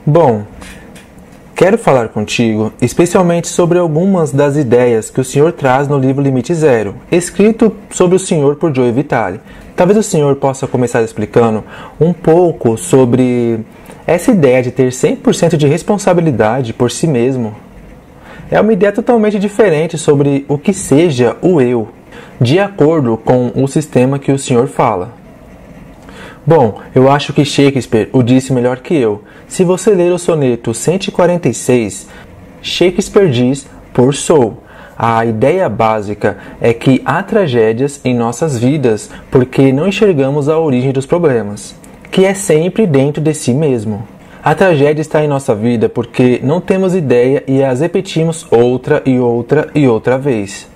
Bom, quero falar contigo especialmente sobre algumas das ideias que o Senhor traz no livro Limite Zero, escrito sobre o Senhor por Joe Vitale. Talvez o Senhor possa começar explicando um pouco sobre essa ideia de ter 100% de responsabilidade por si mesmo. É uma ideia totalmente diferente sobre o que seja o eu, de acordo com o sistema que o Senhor fala. Bom, eu acho que Shakespeare o disse melhor que eu. Se você ler o soneto 146, Shakespeare diz por sou. A ideia básica é que há tragédias em nossas vidas porque não enxergamos a origem dos problemas, que é sempre dentro de si mesmo. A tragédia está em nossa vida porque não temos ideia e as repetimos outra e outra e outra vez.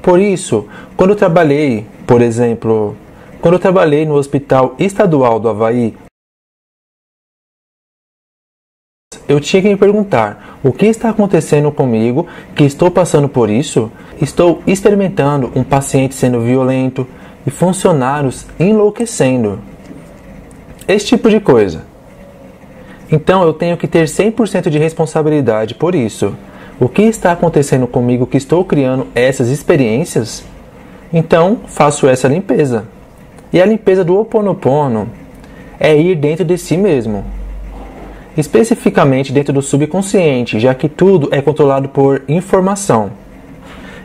Por isso, quando eu trabalhei, por exemplo, no Hospital Estadual do Havaí, eu tinha que me perguntar, o que está acontecendo comigo que estou passando por isso? Estou experimentando um paciente sendo violento e funcionários enlouquecendo. Esse tipo de coisa. Então eu tenho que ter 100% de responsabilidade por isso. O que está acontecendo comigo que estou criando essas experiências? Então faço essa limpeza. E a limpeza do Ho Oponopono é ir dentro de si mesmo. Especificamente dentro do subconsciente, já que tudo é controlado por informação.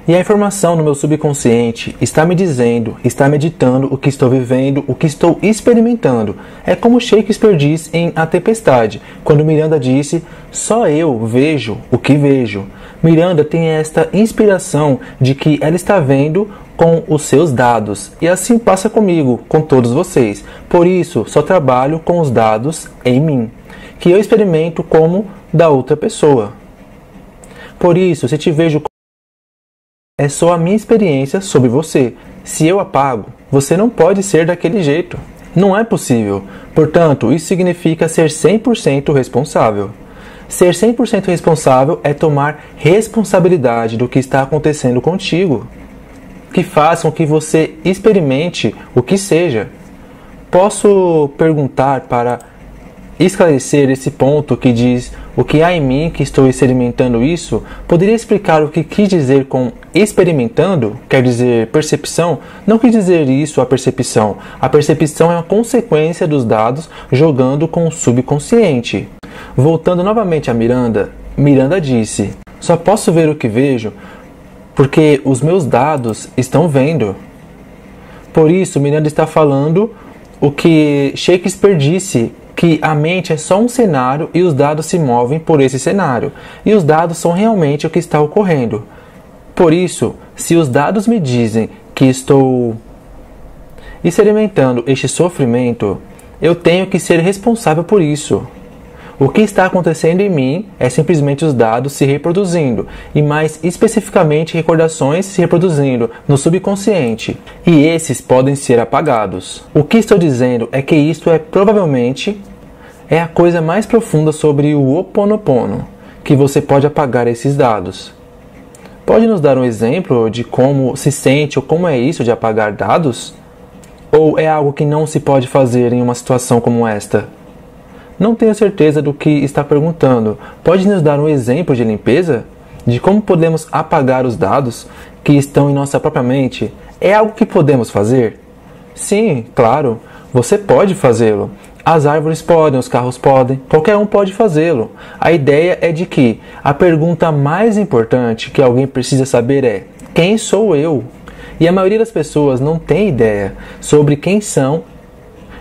E a informação no meu subconsciente está me dizendo, está meditando o que estou vivendo, o que estou experimentando. É como Shakespeare diz em A Tempestade, quando Miranda disse, só eu vejo o que vejo. Miranda tem esta inspiração de que ela está vendo com os seus dados. E assim passa comigo, com todos vocês. Por isso, só trabalho com os dados em mim, que eu experimento como da outra pessoa. Por isso, se te vejo é só a minha experiência sobre você. Se eu apago, você não pode ser daquele jeito. Não é possível. Portanto, isso significa ser 100% responsável. Ser 100% responsável é tomar responsabilidade do que está acontecendo contigo, que faça com que você experimente o que seja. Posso perguntar para esclarecer esse ponto que diz o que há em mim que estou experimentando isso? Poderia explicar o que quis dizer com experimentando? Quer dizer percepção? Não quis dizer isso a percepção. A percepção é uma consequência dos dados jogando com o subconsciente. Voltando novamente a Miranda, Miranda disse, só posso ver o que vejo porque os meus dados estão vendo. Por isso, Miranda está falando o que Shakespeare disse, que a mente é só um cenário e os dados se movem por esse cenário. E os dados são realmente o que está ocorrendo. Por isso, se os dados me dizem que estou experimentando este sofrimento, eu tenho que ser responsável por isso. O que está acontecendo em mim é simplesmente os dados se reproduzindo, e mais especificamente recordações se reproduzindo no subconsciente, e esses podem ser apagados. O que estou dizendo é que isto é provavelmente a coisa mais profunda sobre o Ho Oponopono, que você pode apagar esses dados. Pode nos dar um exemplo de como se sente ou como é isso de apagar dados? Ou é algo que não se pode fazer em uma situação como esta? Não tenho certeza do que está perguntando. Pode nos dar um exemplo de limpeza? De como podemos apagar os dados que estão em nossa própria mente? É algo que podemos fazer? Sim, claro. Você pode fazê-lo. As árvores podem, os carros podem, qualquer um pode fazê-lo. A ideia é de que a pergunta mais importante que alguém precisa saber é: quem sou eu? E a maioria das pessoas não tem ideia sobre quem são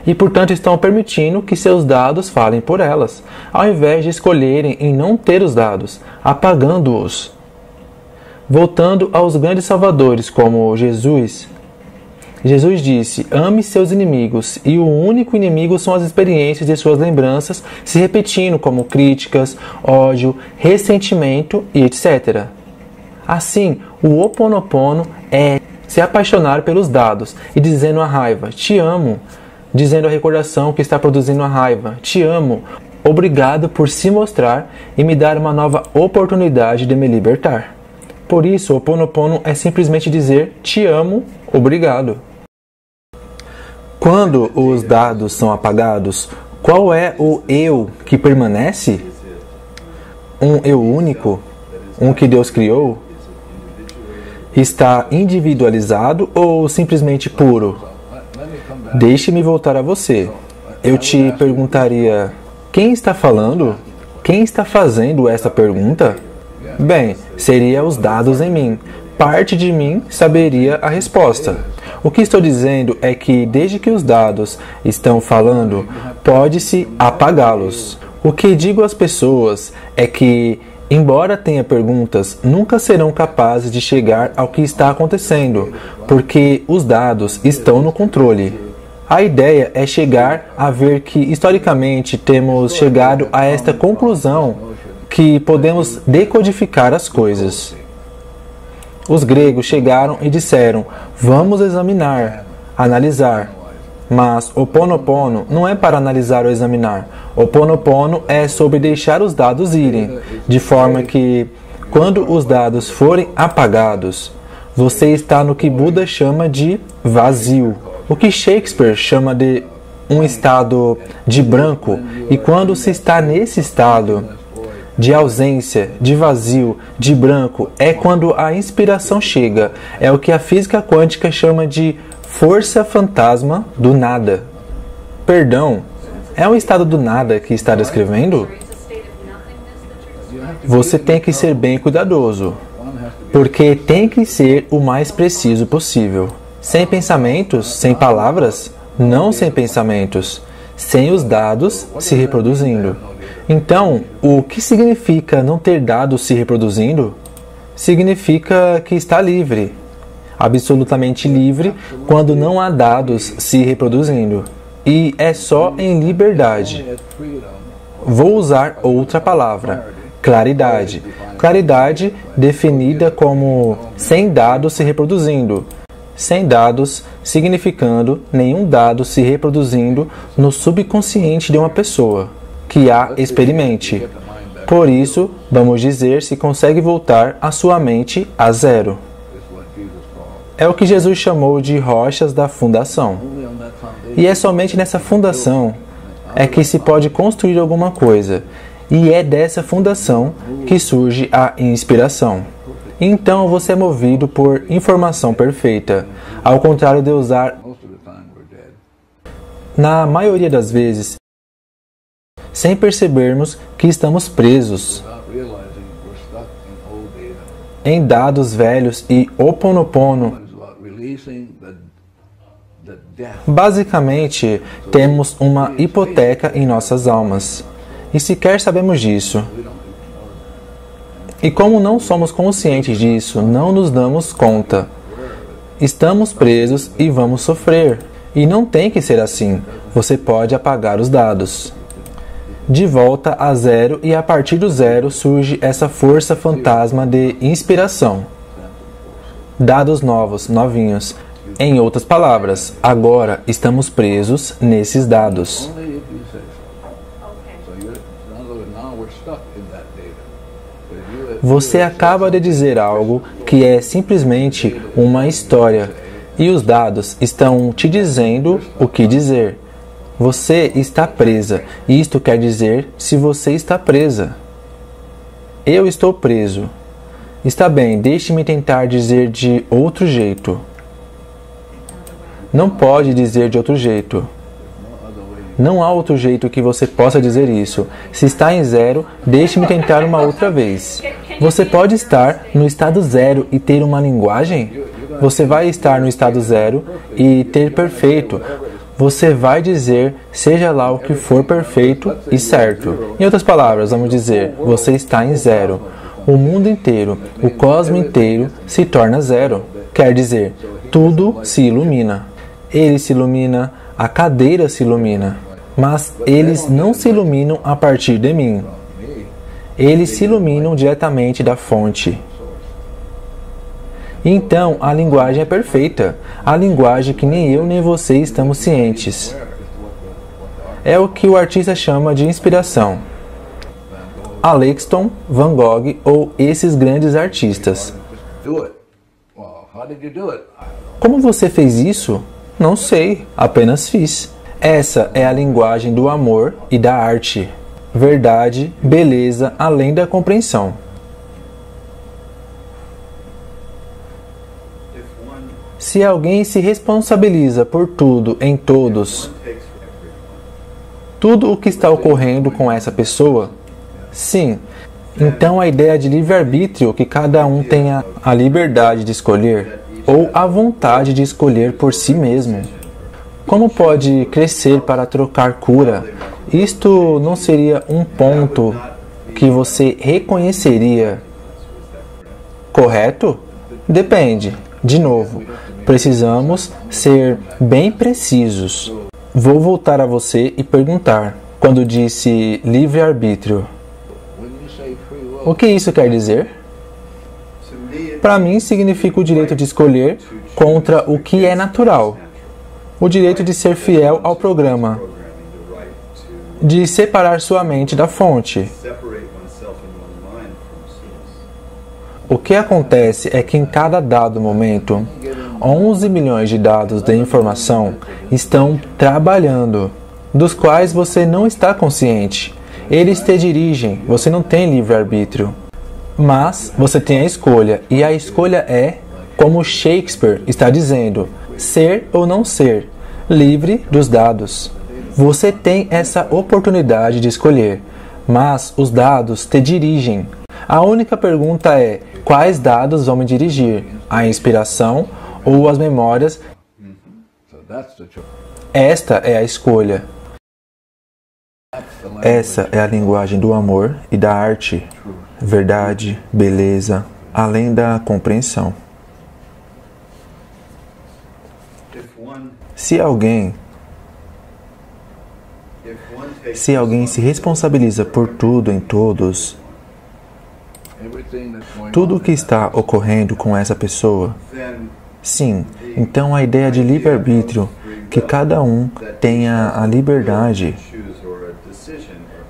e, portanto, estão permitindo que seus dados falem por elas, ao invés de escolherem em não ter os dados, apagando-os. Voltando aos grandes salvadores como Jesus, Jesus disse, ame seus inimigos, e o único inimigo são as experiências de suas lembranças se repetindo como críticas, ódio, ressentimento e etc. Assim, o Ho Oponopono é se apaixonar pelos dados e dizendo à raiva, te amo, dizendo à recordação que está produzindo a raiva, te amo, obrigado por se mostrar e me dar uma nova oportunidade de me libertar. Por isso, o Ho Oponopono é simplesmente dizer, te amo, obrigado. Quando os dados são apagados, Qual é o eu que permanece? Um eu único? Um que Deus criou? Está individualizado ou simplesmente puro? Deixe-me voltar a você. Eu te perguntaria, quem está falando? Quem está fazendo essa pergunta? Bem, seria os dados em mim. Parte de mim saberia a resposta. O que estou dizendo é que, desde que os dados estão falando, pode-se apagá-los. O que digo às pessoas é que, embora tenha perguntas, nunca serão capazes de chegar ao que está acontecendo, porque os dados estão no controle. A ideia é chegar a ver que, historicamente, temos chegado a esta conclusão que podemos decodificar as coisas. Os gregos chegaram e disseram, vamos examinar, analisar. Mas Ho'oponopono não é para analisar ou examinar. Ho'oponopono é sobre deixar os dados irem, de forma que, quando os dados forem apagados, você está no que Buda chama de vazio. O que Shakespeare chama de um estado de branco, e quando se está nesse estado de ausência, de vazio, de branco, é quando a inspiração chega. É o que a física quântica chama de força fantasma do nada. Perdão, é um estado do nada que está descrevendo? Você tem que ser bem cuidadoso, porque tem que ser o mais preciso possível. Sem pensamentos, sem palavras, não sem pensamentos, sem os dados se reproduzindo. Então, o que significa não ter dados se reproduzindo? Significa que está livre, absolutamente livre, quando não há dados se reproduzindo. E é só em liberdade. Vou usar outra palavra, claridade. Claridade definida como sem dados se reproduzindo. Sem dados significando nenhum dado se reproduzindo no subconsciente de uma pessoa que a experimente. Por isso, vamos dizer se consegue voltar a sua mente a zero. É o que Jesus chamou de rochas da fundação. E é somente nessa fundação é que se pode construir alguma coisa. E é dessa fundação que surge a inspiração. Então você é movido por informação perfeita, ao contrário de usar, na maioria das vezes, sem percebermos que estamos presos em dados velhos e Ho'oponopono. Basicamente, temos uma hipoteca em nossas almas, e sequer sabemos disso. E como não somos conscientes disso, não nos damos conta. Estamos presos e vamos sofrer. E não tem que ser assim. Você pode apagar os dados. De volta a zero, e a partir do zero surge essa força fantasma de inspiração. Dados novos, novinhos. Em outras palavras, agora estamos presos nesses dados. Você acaba de dizer algo que é simplesmente uma história, e os dados estão te dizendo o que dizer. Você está presa. Isto quer dizer se você está presa. Eu estou preso. Está bem, deixe-me tentar dizer de outro jeito. Não pode dizer de outro jeito. Não há outro jeito que você possa dizer isso. Se está em zero, deixe-me tentar uma outra vez. Você pode estar no estado zero e ter uma linguagem? Você vai estar no estado zero e ter perfeito. Você vai dizer, seja lá o que for perfeito e certo. Em outras palavras, vamos dizer, você está em zero. O mundo inteiro, o cosmos inteiro se torna zero. Quer dizer, tudo se ilumina. Ele se ilumina, a cadeira se ilumina. Mas eles não se iluminam a partir de mim. Eles se iluminam diretamente da fonte. Então, a linguagem é perfeita. A linguagem que nem eu nem você estamos cientes. É o que o artista chama de inspiração. Alexton, Van Gogh ou esses grandes artistas. Como você fez isso? Não sei, apenas fiz. Essa é a linguagem do amor e da arte. Verdade, beleza, além da compreensão. Se alguém se responsabiliza por tudo em todos, tudo o que está ocorrendo com essa pessoa, sim, então a ideia de livre-arbítrio, que cada um tenha a liberdade de escolher ou a vontade de escolher por si mesmo. Como pode crescer para trocar cura? Isto não seria um ponto que você reconheceria, correto? Depende. De novo, precisamos ser bem precisos. Vou voltar a você e perguntar, quando disse livre-arbítrio, o que isso quer dizer? Para mim, significa o direito de escolher contra o que é natural. O direito de ser fiel ao programa. De separar sua mente da fonte. O que acontece é que em cada dado momento, 11 milhões de dados de informação estão trabalhando, dos quais você não está consciente. Eles te dirigem, você não tem livre-arbítrio. Mas você tem a escolha, e a escolha é, como Shakespeare está dizendo, ser ou não ser, livre dos dados. Você tem essa oportunidade de escolher, mas os dados te dirigem. A única pergunta é, quais dados vão me dirigir? A inspiração ou as memórias? Esta é a escolha. Essa é a linguagem do amor e da arte. Verdade, beleza, além da compreensão. Se alguém se responsabiliza por tudo em todos, tudo o que está ocorrendo com essa pessoa, sim, então a ideia de livre-arbítrio, que cada um tenha a liberdade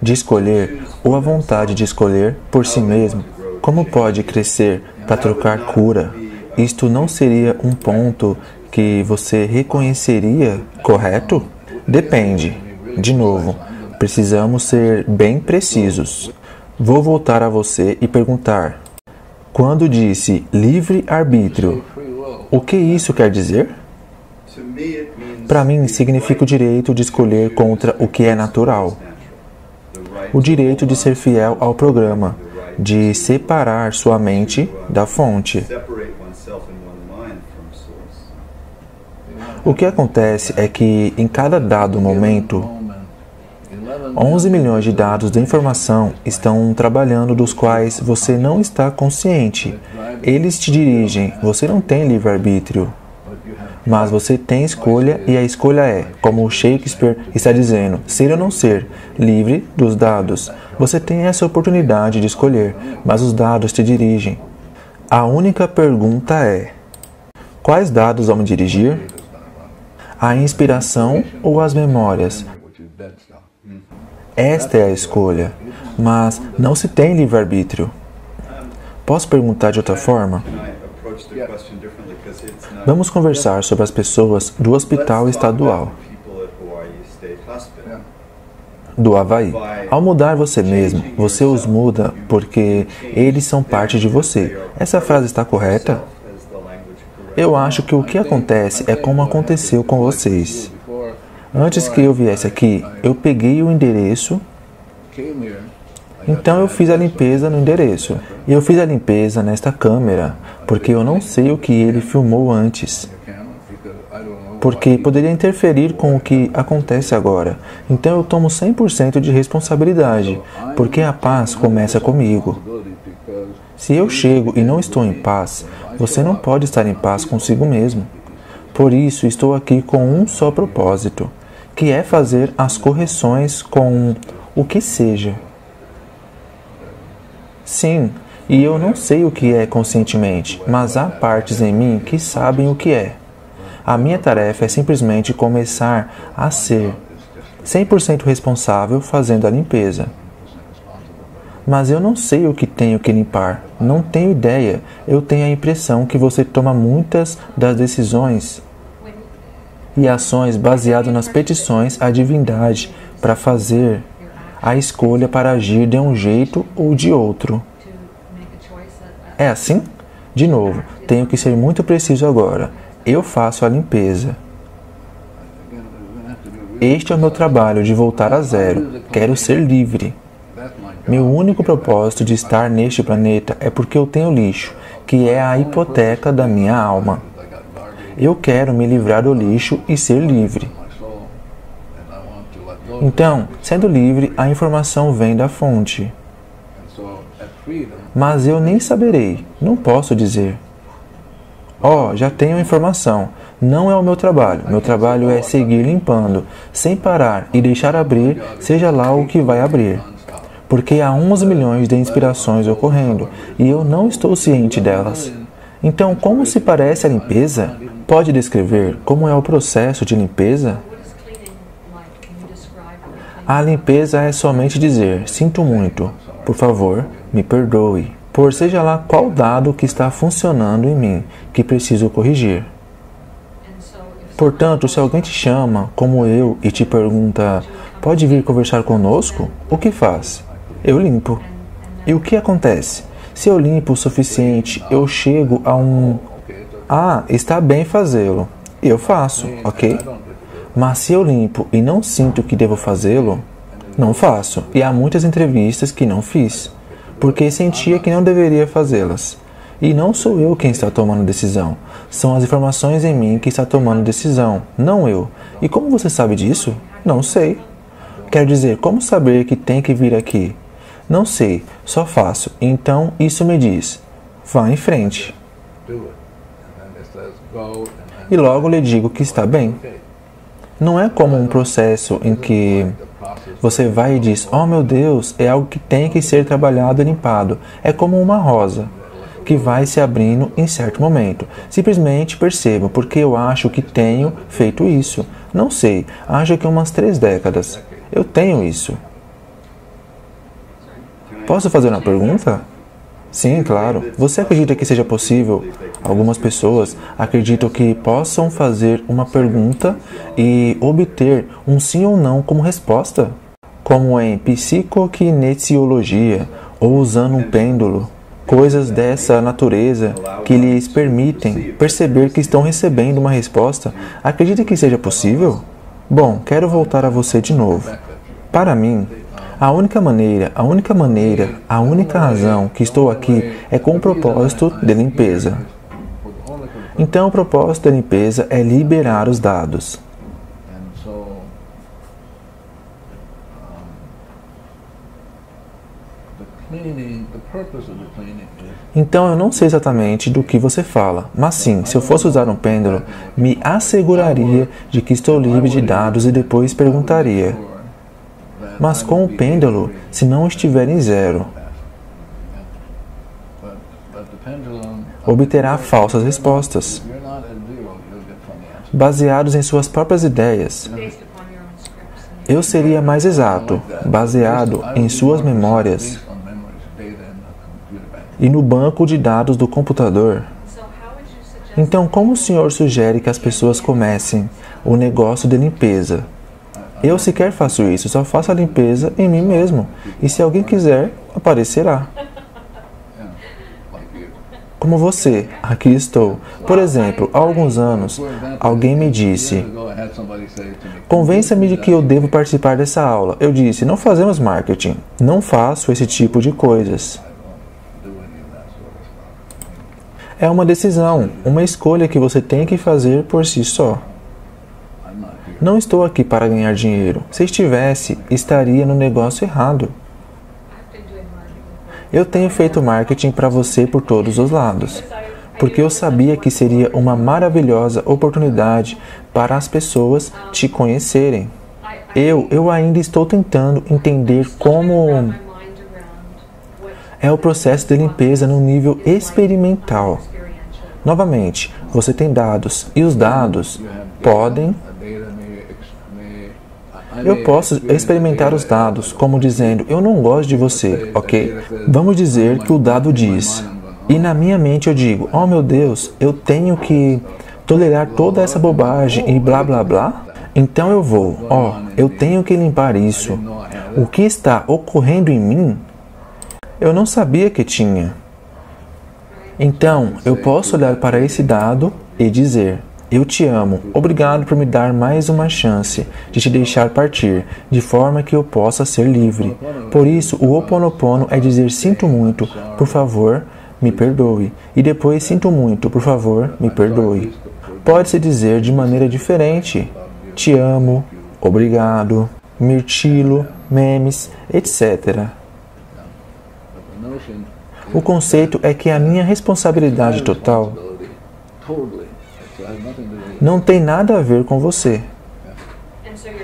de escolher ou a vontade de escolher por si mesmo, como pode crescer para trocar cura? Isto não seria um ponto que você reconheceria, correto? Depende. De novo, precisamos ser bem precisos. Vou voltar a você e perguntar, quando disse livre-arbítrio, o que isso quer dizer? Para mim, significa o direito de escolher contra o que é natural. O direito de ser fiel ao programa, de separar sua mente da fonte. O que acontece é que, em cada dado momento, 11 milhões de dados de informação estão trabalhando, dos quais você não está consciente. Eles te dirigem, você não tem livre-arbítrio. Mas você tem escolha, e a escolha é, como Shakespeare está dizendo, ser ou não ser, livre dos dados. Você tem essa oportunidade de escolher, mas os dados te dirigem. A única pergunta é, quais dados vão me dirigir? A inspiração ou as memórias? Esta é a escolha, mas não se tem livre-arbítrio. Posso perguntar de outra forma? Vamos conversar sobre as pessoas do Hospital Estadual do Havaí. Ao mudar você mesmo, você os muda porque eles são parte de você. Essa frase está correta? Eu acho que o que acontece é como aconteceu com vocês. Antes que eu viesse aqui, eu peguei o endereço, então eu fiz a limpeza no endereço. E eu fiz a limpeza nesta câmera, porque eu não sei o que ele filmou antes. Porque poderia interferir com o que acontece agora. Então eu tomo 100% de responsabilidade, porque a paz começa comigo. Se eu chego e não estou em paz, você não pode estar em paz consigo mesmo. Por isso estou aqui com um só propósito, que é fazer as correções com o que seja. Sim, e eu não sei o que é conscientemente, mas há partes em mim que sabem o que é. A minha tarefa é simplesmente começar a ser 100% responsável fazendo a limpeza. Mas eu não sei o que tenho que limpar, não tenho ideia. Eu tenho a impressão que você toma muitas das decisões e ações baseadas nas petições à divindade para fazer a escolha para agir de um jeito ou de outro. É assim? De novo, tenho que ser muito preciso agora. Eu faço a limpeza. Este é o meu trabalho de voltar a zero. Quero ser livre. Meu único propósito de estar neste planeta é porque eu tenho lixo, que é a hipoteca da minha alma. Eu quero me livrar do lixo e ser livre. Então, sendo livre, a informação vem da fonte. Mas eu nem saberei, não posso dizer. Já tenho a informação. Não é o meu trabalho. Meu trabalho é seguir limpando, sem parar e deixar abrir, seja lá o que vai abrir. Porque há 11 milhões de inspirações ocorrendo e eu não estou ciente delas. Então, como se parece a limpeza? Pode descrever como é o processo de limpeza? A limpeza é somente dizer, sinto muito, por favor, me perdoe, por seja lá qual dado que está funcionando em mim, que preciso corrigir. Portanto, se alguém te chama, como eu, e te pergunta, pode vir conversar conosco? O que faz? Eu limpo. E o que acontece? Se eu limpo o suficiente, eu chego a está bem fazê-lo. Eu faço, ok? Mas se eu limpo e não sinto que devo fazê-lo, não faço. E há muitas entrevistas que não fiz, porque sentia que não deveria fazê-las. E não sou eu quem está tomando decisão. São as informações em mim que está tomando decisão, não eu. E como você sabe disso? Não sei. Quer dizer, como saber que tem que vir aqui? Não sei, só faço. Então isso me diz, vá em frente. E logo lhe digo que está bem. Não é como um processo em que você vai e diz, oh meu Deus, é algo que tem que ser trabalhado e limpado. É como uma rosa que vai se abrindo em certo momento. Simplesmente percebo, porque eu acho que tenho feito isso. Não sei, acho que umas 3 décadas. Eu tenho isso. Posso fazer uma pergunta? Sim, claro. Você acredita que seja possível? Algumas pessoas acreditam que possam fazer uma pergunta e obter um sim ou não como resposta, como em psicoquinesiologia ou usando um pêndulo. Coisas dessa natureza que lhes permitem perceber que estão recebendo uma resposta. Acredita que seja possível? Bom, quero voltar a você de novo. Para mim, a única razão que estou aqui é com o propósito de limpeza. Então, o propósito da limpeza é liberar os dados. Então eu não sei exatamente do que você fala, mas sim, se eu fosse usar um pêndulo, me asseguraria de que estou livre de dados e depois perguntaria. Mas com o pêndulo, se não estiver em zero, obterá falsas respostas, baseados em suas próprias ideias. Eu seria mais exato, baseado em suas memórias e no banco de dados do computador. Então, como o senhor sugere que as pessoas comecem o negócio de limpeza? Eu sequer faço isso, só faço a limpeza em mim mesmo. E se alguém quiser, aparecerá. Como você, aqui estou. Por exemplo, há alguns anos, alguém me disse, convença-me de que eu devo participar dessa aula. Eu disse, não fazemos marketing, não faço esse tipo de coisas. É uma decisão, uma escolha que você tem que fazer por si só. Não estou aqui para ganhar dinheiro. Se estivesse, estaria no negócio errado. Eu tenho feito marketing para você por todos os lados, porque eu sabia que seria uma maravilhosa oportunidade para as pessoas te conhecerem. Eu ainda estou tentando entender como é o processo de limpeza no nível experimental. Novamente, você tem dados, e os dados podem... Eu posso experimentar os dados, como dizendo, eu não gosto de você, ok? Vamos dizer que o dado diz, e na minha mente eu digo, oh meu Deus, eu tenho que tolerar toda essa bobagem e blá blá blá? Então eu vou, eu tenho que limpar isso. O que está ocorrendo em mim? Eu não sabia que tinha. Então eu posso olhar para esse dado e dizer: eu te amo, obrigado por me dar mais uma chance de te deixar partir, de forma que eu possa ser livre. Por isso, o Ho Oponopono é dizer sinto muito, por favor, me perdoe. E depois sinto muito, por favor, me perdoe. Pode-se dizer de maneira diferente: te amo, obrigado, mirtilo, memes, etc. O conceito é que a minha responsabilidade total não tem nada a ver com você.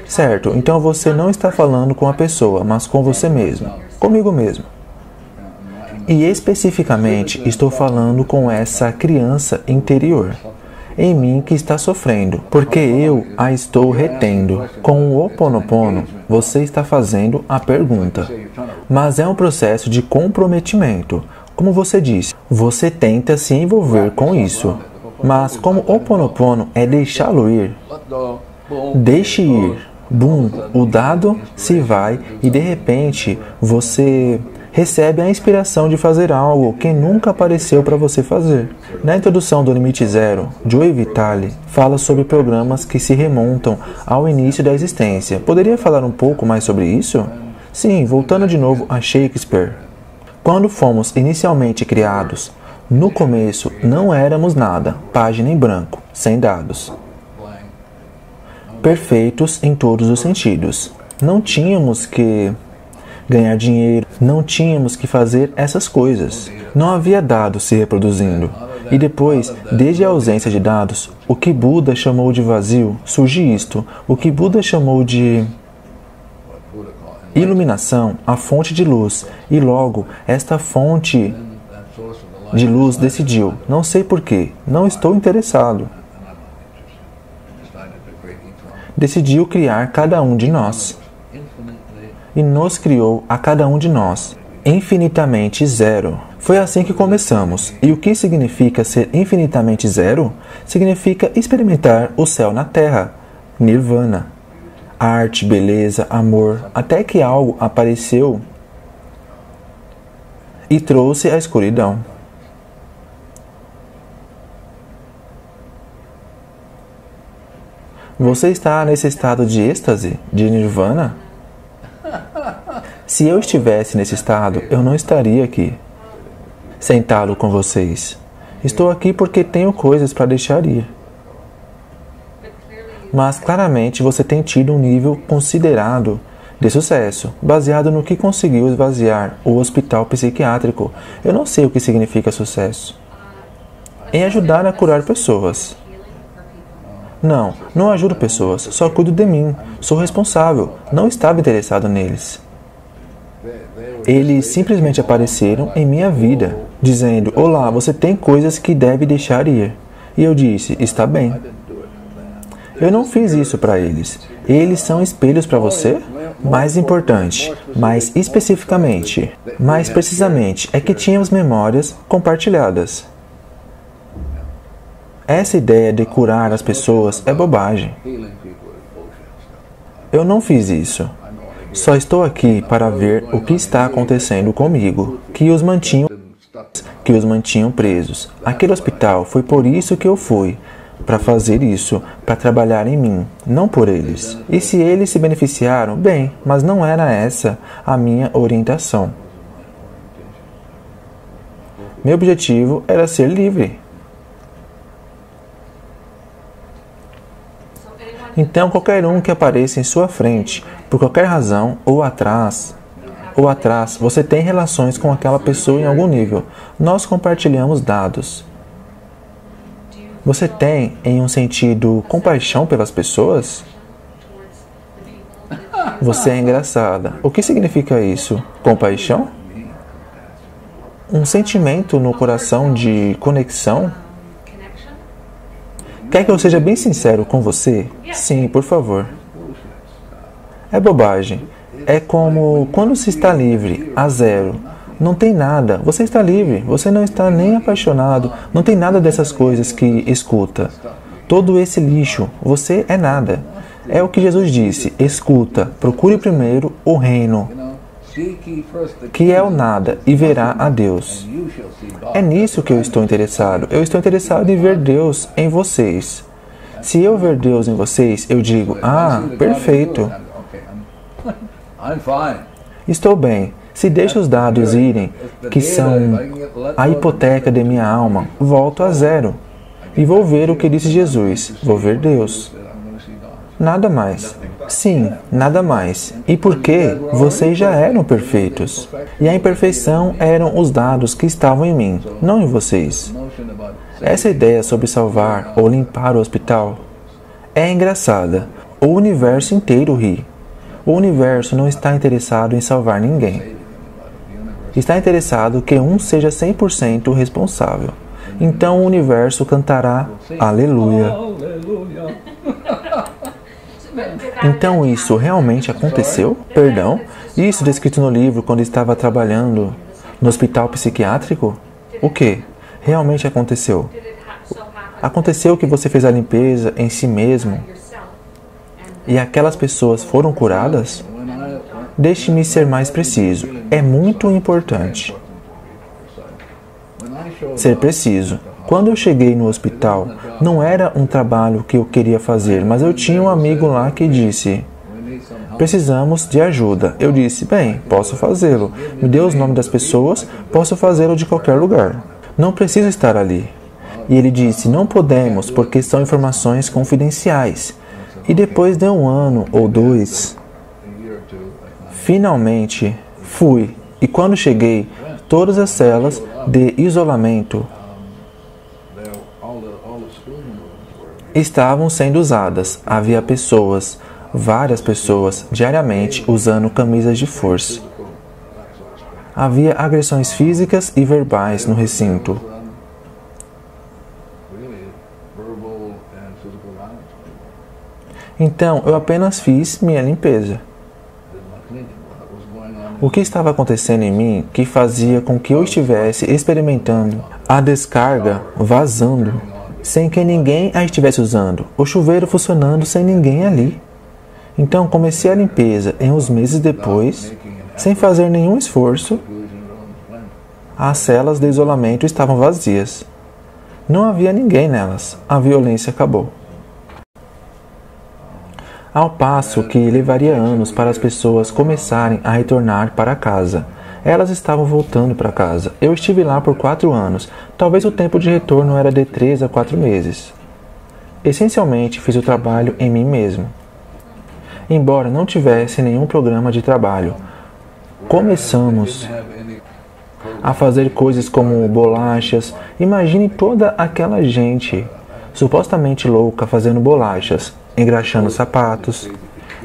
Certo, então você não está falando com a pessoa, mas com você mesmo, comigo mesmo. E especificamente estou falando com essa criança interior em mim que está sofrendo, porque eu a estou retendo. Com o Ho Oponopono, você está fazendo a pergunta, mas é um processo de comprometimento. Como você disse, você tenta se envolver com isso, mas como Ho Oponopono é deixá-lo ir, deixe ir, bum, o dado se vai e de repente você recebe a inspiração de fazer algo que nunca apareceu para você fazer. Na introdução do Limite Zero, Joe Vitale fala sobre programas que se remontam ao início da existência. Poderia falar um pouco mais sobre isso? Sim, voltando de novo a Shakespeare. Quando fomos inicialmente criados, no começo não éramos nada, página em branco, sem dados. Perfeitos em todos os sentidos. Não tínhamos que ganhar dinheiro, não tínhamos que fazer essas coisas. Não havia dados se reproduzindo. E depois, desde a ausência de dados, o que Buda chamou de vazio, surge isto. O que Buda chamou de iluminação, a fonte de luz. E logo, esta fonte de luz decidiu, não sei porquê, não estou interessado. Decidiu criar cada um de nós. E nos criou a cada um de nós, infinitamente zero. Foi assim que começamos. E o que significa ser infinitamente zero? Significa experimentar o céu na terra, nirvana. Arte, beleza, amor, até que algo apareceu e trouxe a escuridão. Você está nesse estado de êxtase, de nirvana? Se eu estivesse nesse estado, eu não estaria aqui, sentado com vocês. Estou aqui porque tenho coisas para deixar ir. Mas claramente você tem tido um nível considerado de sucesso, baseado no que conseguiu esvaziar o hospital psiquiátrico. Eu não sei o que significa sucesso. Em ajudar a curar pessoas. Não ajudo pessoas, só cuido de mim. Sou responsável, não estava interessado neles. Eles simplesmente apareceram em minha vida, dizendo, olá, você tem coisas que deve deixar ir. E eu disse, está bem. Eu não fiz isso para eles. Eles são espelhos para você? Mais importante, mais especificamente, mais precisamente, é que tínhamos memórias compartilhadas. Essa ideia de curar as pessoas é bobagem. Eu não fiz isso. Só estou aqui para ver o que está acontecendo comigo, que os mantinham presos. Aquele hospital foi por isso que eu fui, para fazer isso, para trabalhar em mim, não por eles. E se eles se beneficiaram, bem, mas não era essa a minha orientação. Meu objetivo era ser livre. Então, qualquer um que apareça em sua frente, por qualquer razão, ou atrás, você tem relações com aquela pessoa em algum nível. Nós compartilhamos dados. Você tem, em um sentido, compaixão pelas pessoas? Você é engraçada. O que significa isso? Compaixão? Um sentimento no coração de conexão? Quer que eu seja bem sincero com você? Sim, por favor. É bobagem. É como quando se está livre, a zero. Não tem nada. Você está livre. Você não está nem apaixonado. Não tem nada dessas coisas que escuta. todo esse lixo, você é nada. É o que Jesus disse, escuta, procure primeiro o reino, que é o nada, e verá a Deus. É nisso que eu estou interessado. Eu estou interessado em ver Deus em vocês. Se eu ver Deus em vocês, eu digo, perfeito. Estou bem. Se deixo os dados irem, que são a hipoteca de minha alma, volto a zero. E vou ver o que disse Jesus. Vou ver Deus. Nada mais. Sim, nada mais. E porque vocês já eram perfeitos. E a imperfeição eram os dados que estavam em mim, não em vocês. Essa ideia sobre salvar ou limpar o hospital é engraçada. O universo inteiro ri. O universo não está interessado em salvar ninguém. Está interessado que um seja 100% responsável. Então o universo cantará Aleluia. Então isso realmente aconteceu? Perdão? Isso descrito no livro quando estava trabalhando no hospital psiquiátrico? O que? Realmente aconteceu? Aconteceu que você fez a limpeza em si mesmo e aquelas pessoas foram curadas? Deixe-me ser mais preciso. É muito importante ser preciso. Quando eu cheguei no hospital, não era um trabalho que eu queria fazer, mas eu tinha um amigo lá que disse, precisamos de ajuda. Eu disse, bem, posso fazê-lo. Me dê os nomes das pessoas, posso fazê-lo de qualquer lugar. Não preciso estar ali. E ele disse, não podemos, porque são informações confidenciais. E depois de 1 ano ou 2, finalmente fui. E quando cheguei, todas as celas de isolamento estavam sendo usadas. Havia pessoas, várias pessoas, diariamente usando camisas de força. Havia agressões físicas e verbais no recinto. Então, eu apenas fiz minha limpeza. O que estava acontecendo em mim que fazia com que eu estivesse experimentando a descarga vazando sem que ninguém a estivesse usando, o chuveiro funcionando sem ninguém ali. Então comecei a limpeza e uns meses depois, sem fazer nenhum esforço, as celas de isolamento estavam vazias. Não havia ninguém nelas. A violência acabou. Ao passo que levaria anos para as pessoas começarem a retornar para casa. Elas estavam voltando para casa. Eu estive lá por 4 anos. Talvez o tempo de retorno era de 3 a 4 meses. Essencialmente, fiz o trabalho em mim mesmo. Embora não tivesse nenhum programa de trabalho, começamos a fazer coisas como bolachas. Imagine toda aquela gente supostamente louca fazendo bolachas, engraxando sapatos,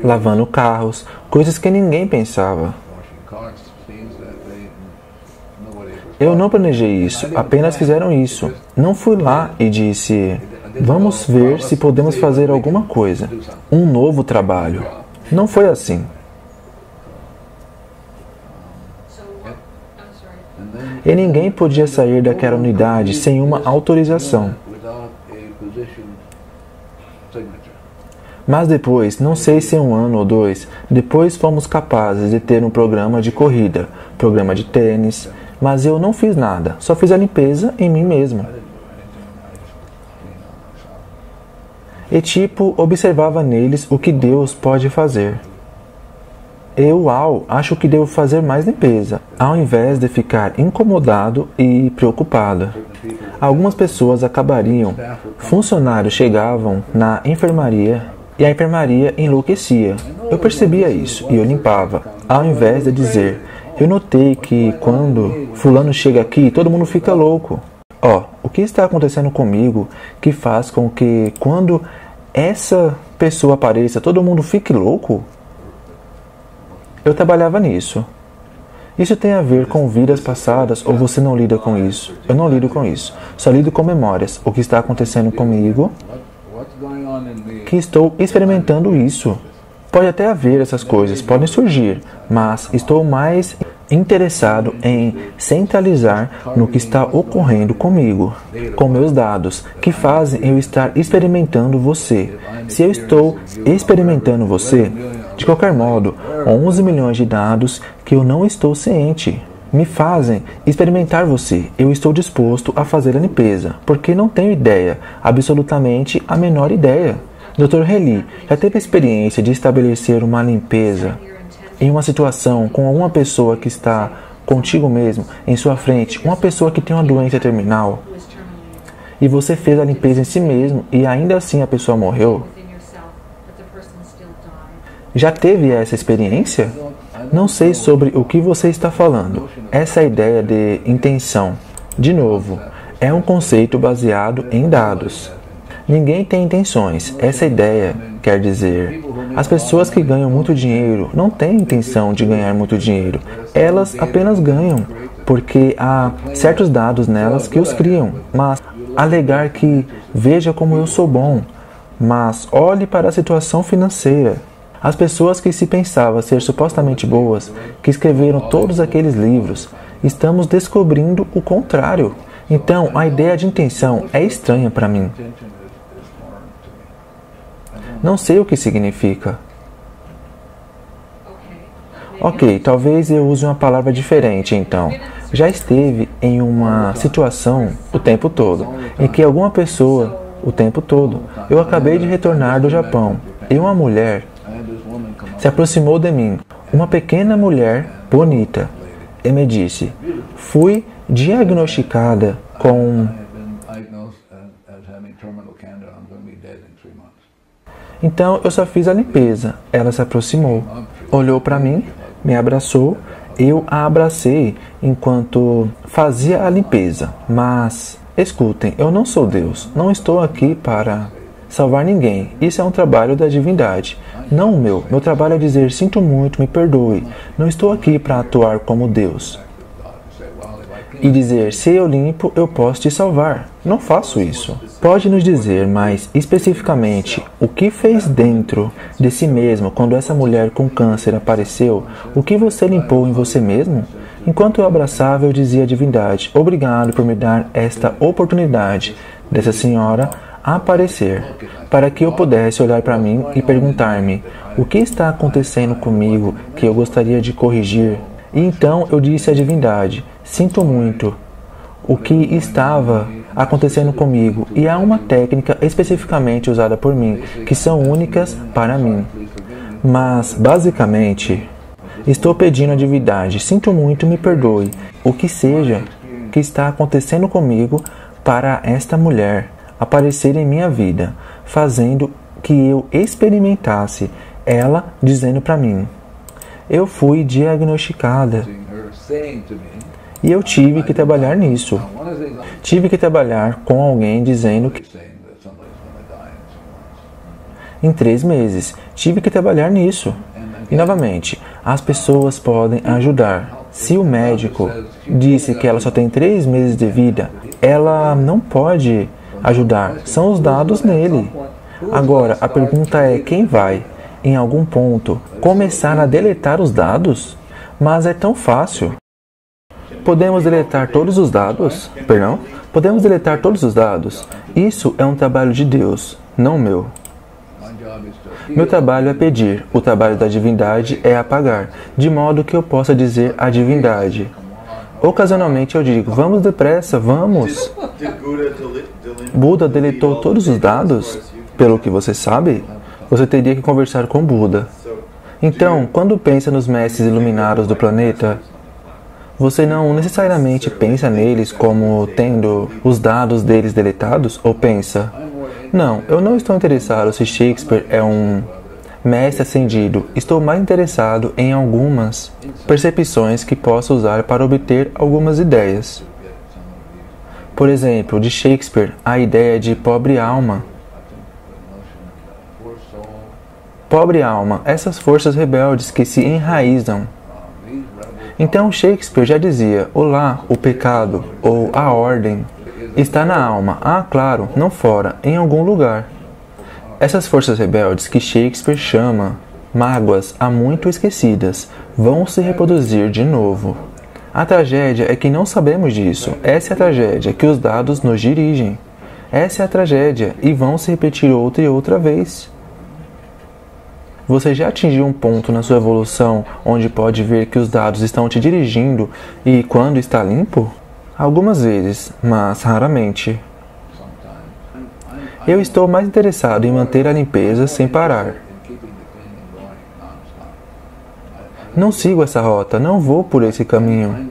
lavando carros, coisas que ninguém pensava. Eu não planejei isso, apenas fizeram isso. Não fui lá e disse, vamos ver se podemos fazer alguma coisa, um novo trabalho. Não foi assim. E ninguém podia sair daquela unidade sem uma autorização. Mas depois, não sei se 1 ano ou 2, depois fomos capazes de ter um programa de corrida, programa de tênis, mas eu não fiz nada, só fiz a limpeza em mim mesmo. E observava neles o que Deus pode fazer. Acho que devo fazer mais limpeza, ao invés de ficar incomodado e preocupado. Algumas pessoas acabariam, funcionários chegavam na enfermaria e a enfermaria enlouquecia. Eu percebia isso e eu limpava, ao invés de dizer, eu notei que quando fulano chega aqui, todo mundo fica louco. O que está acontecendo comigo que faz com que quando essa pessoa apareça, todo mundo fique louco? Eu trabalhava nisso. Isso tem a ver com vidas passadas ou você não lida com isso? Eu não lido com isso. Só lido com memórias. O que está acontecendo comigo, que estou experimentando isso. Pode até haver essas coisas, podem surgir, mas estou mais interessado em centralizar no que está ocorrendo comigo, com meus dados, que fazem eu estar experimentando você. Se eu estou experimentando você, de qualquer modo, 11 milhões de dados que eu não estou ciente me fazem experimentar você. Eu estou disposto a fazer a limpeza, porque não tenho ideia, absolutamente a menor ideia. Dr. Heli, já teve a experiência de estabelecer uma limpeza em uma situação com alguma pessoa que está contigo mesmo, em sua frente, uma pessoa que tem uma doença terminal, e você fez a limpeza em si mesmo e ainda assim a pessoa morreu? Já teve essa experiência? Não sei sobre o que você está falando. Essa ideia de intenção, de novo, é um conceito baseado em dados. Ninguém tem intenções. Essa ideia quer dizer, as pessoas que ganham muito dinheiro não têm intenção de ganhar muito dinheiro. Elas apenas ganham, porque há certos dados nelas que os criam. Mas alegar que veja como eu sou bom, mas olhe para a situação financeira. As pessoas que se pensavam ser supostamente boas, que escreveram todos aqueles livros, estamos descobrindo o contrário. Então, a ideia de intenção é estranha para mim. Não sei o que significa. Ok, talvez eu use uma palavra diferente então. Já esteve em uma situação o tempo todo, em que alguma pessoa, o tempo todo, eu acabei de retornar do Japão, e uma mulher se aproximou de mim, uma pequena mulher bonita, e me disse, fui diagnosticada com... Então eu só fiz a limpeza. Ela se aproximou, olhou para mim, me abraçou, eu a abracei enquanto fazia a limpeza. Mas, escutem, eu não sou Deus, não estou aqui para salvar ninguém. Isso é um trabalho da divindade, não o meu. Meu trabalho é dizer, sinto muito, me perdoe. Não estou aqui para atuar como Deus e dizer, se eu limpo, eu posso te salvar. Não faço isso. Pode nos dizer mais especificamente o que fez dentro de si mesmo quando essa mulher com câncer apareceu? O que você limpou em você mesmo? Enquanto eu abraçava, eu dizia à divindade, obrigado por me dar esta oportunidade dessa senhora aparecer, para que eu pudesse olhar para mim e perguntar-me, o que está acontecendo comigo que eu gostaria de corrigir? E então eu disse à divindade, sinto muito o que estava acontecendo comigo, e há uma técnica especificamente usada por mim, que são únicas para mim. Mas, basicamente, estou pedindo à divindade, sinto muito, me perdoe, o que seja que está acontecendo comigo para esta mulher aparecer em minha vida, fazendo que eu experimentasse ela dizendo para mim, eu fui diagnosticada e eu tive que trabalhar nisso. Tive que trabalhar com alguém dizendo que em 3 meses. Tive que trabalhar nisso. E novamente, as pessoas podem ajudar. Se o médico disse que ela só tem 3 meses de vida, ela não pode ajudar. São os dados nele. Agora, a pergunta é, quem vai, em algum ponto, começar a deletar os dados? Mas é tão fácil. Podemos deletar todos os dados? Perdão? Podemos deletar todos os dados? Isso é um trabalho de Deus, não meu. Meu trabalho é pedir, o trabalho da divindade é apagar, de modo que eu possa dizer à divindade. Ocasionalmente eu digo, vamos depressa, vamos. Buda deletou todos os dados? Pelo que você sabe, você teria que conversar com Buda. Então, quando pensa nos mestres iluminados do planeta, você não necessariamente pensa neles como tendo os dados deles deletados? Ou pensa, não, eu não estou interessado se Shakespeare é um mestre ascendido. Estou mais interessado em algumas percepções que posso usar para obter algumas ideias. Por exemplo, de Shakespeare, a ideia de pobre alma. Pobre alma, essas forças rebeldes que se enraizam. Então Shakespeare já dizia, olá, o pecado, ou a ordem, está na alma. Ah, claro, não fora, em algum lugar. Essas forças rebeldes que Shakespeare chama Mágoas há muito esquecidas vão se reproduzir de novo. A tragédia é que não sabemos disso. Essa é a tragédia, que os dados nos dirigem. Essa é a tragédia, e vão se repetir outra e outra vez. Você já atingiu um ponto na sua evolução onde pode ver que os dados estão te dirigindo e quando está limpo? Algumas vezes, mas raramente. Eu estou mais interessado em manter a limpeza sem parar. Não sigo essa rota, não vou por esse caminho.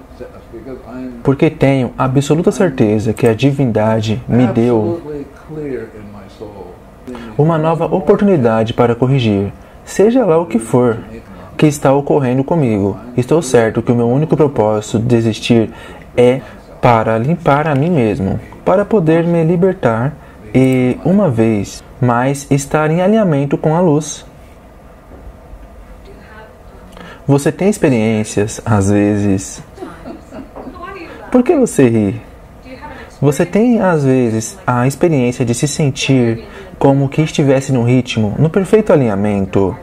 Porque tenho absoluta certeza que a divindade me deu uma nova oportunidade para corrigir, seja lá o que for que está ocorrendo comigo. Estou certo que o meu único propósito de existir é para limpar a mim mesmo, para poder me libertar e, uma vez mais, estar em alinhamento com a luz. Você tem experiências, às vezes... Por que você ri? Você tem, às vezes, a experiência de se sentir como que estivesse no ritmo, no perfeito alinhamento,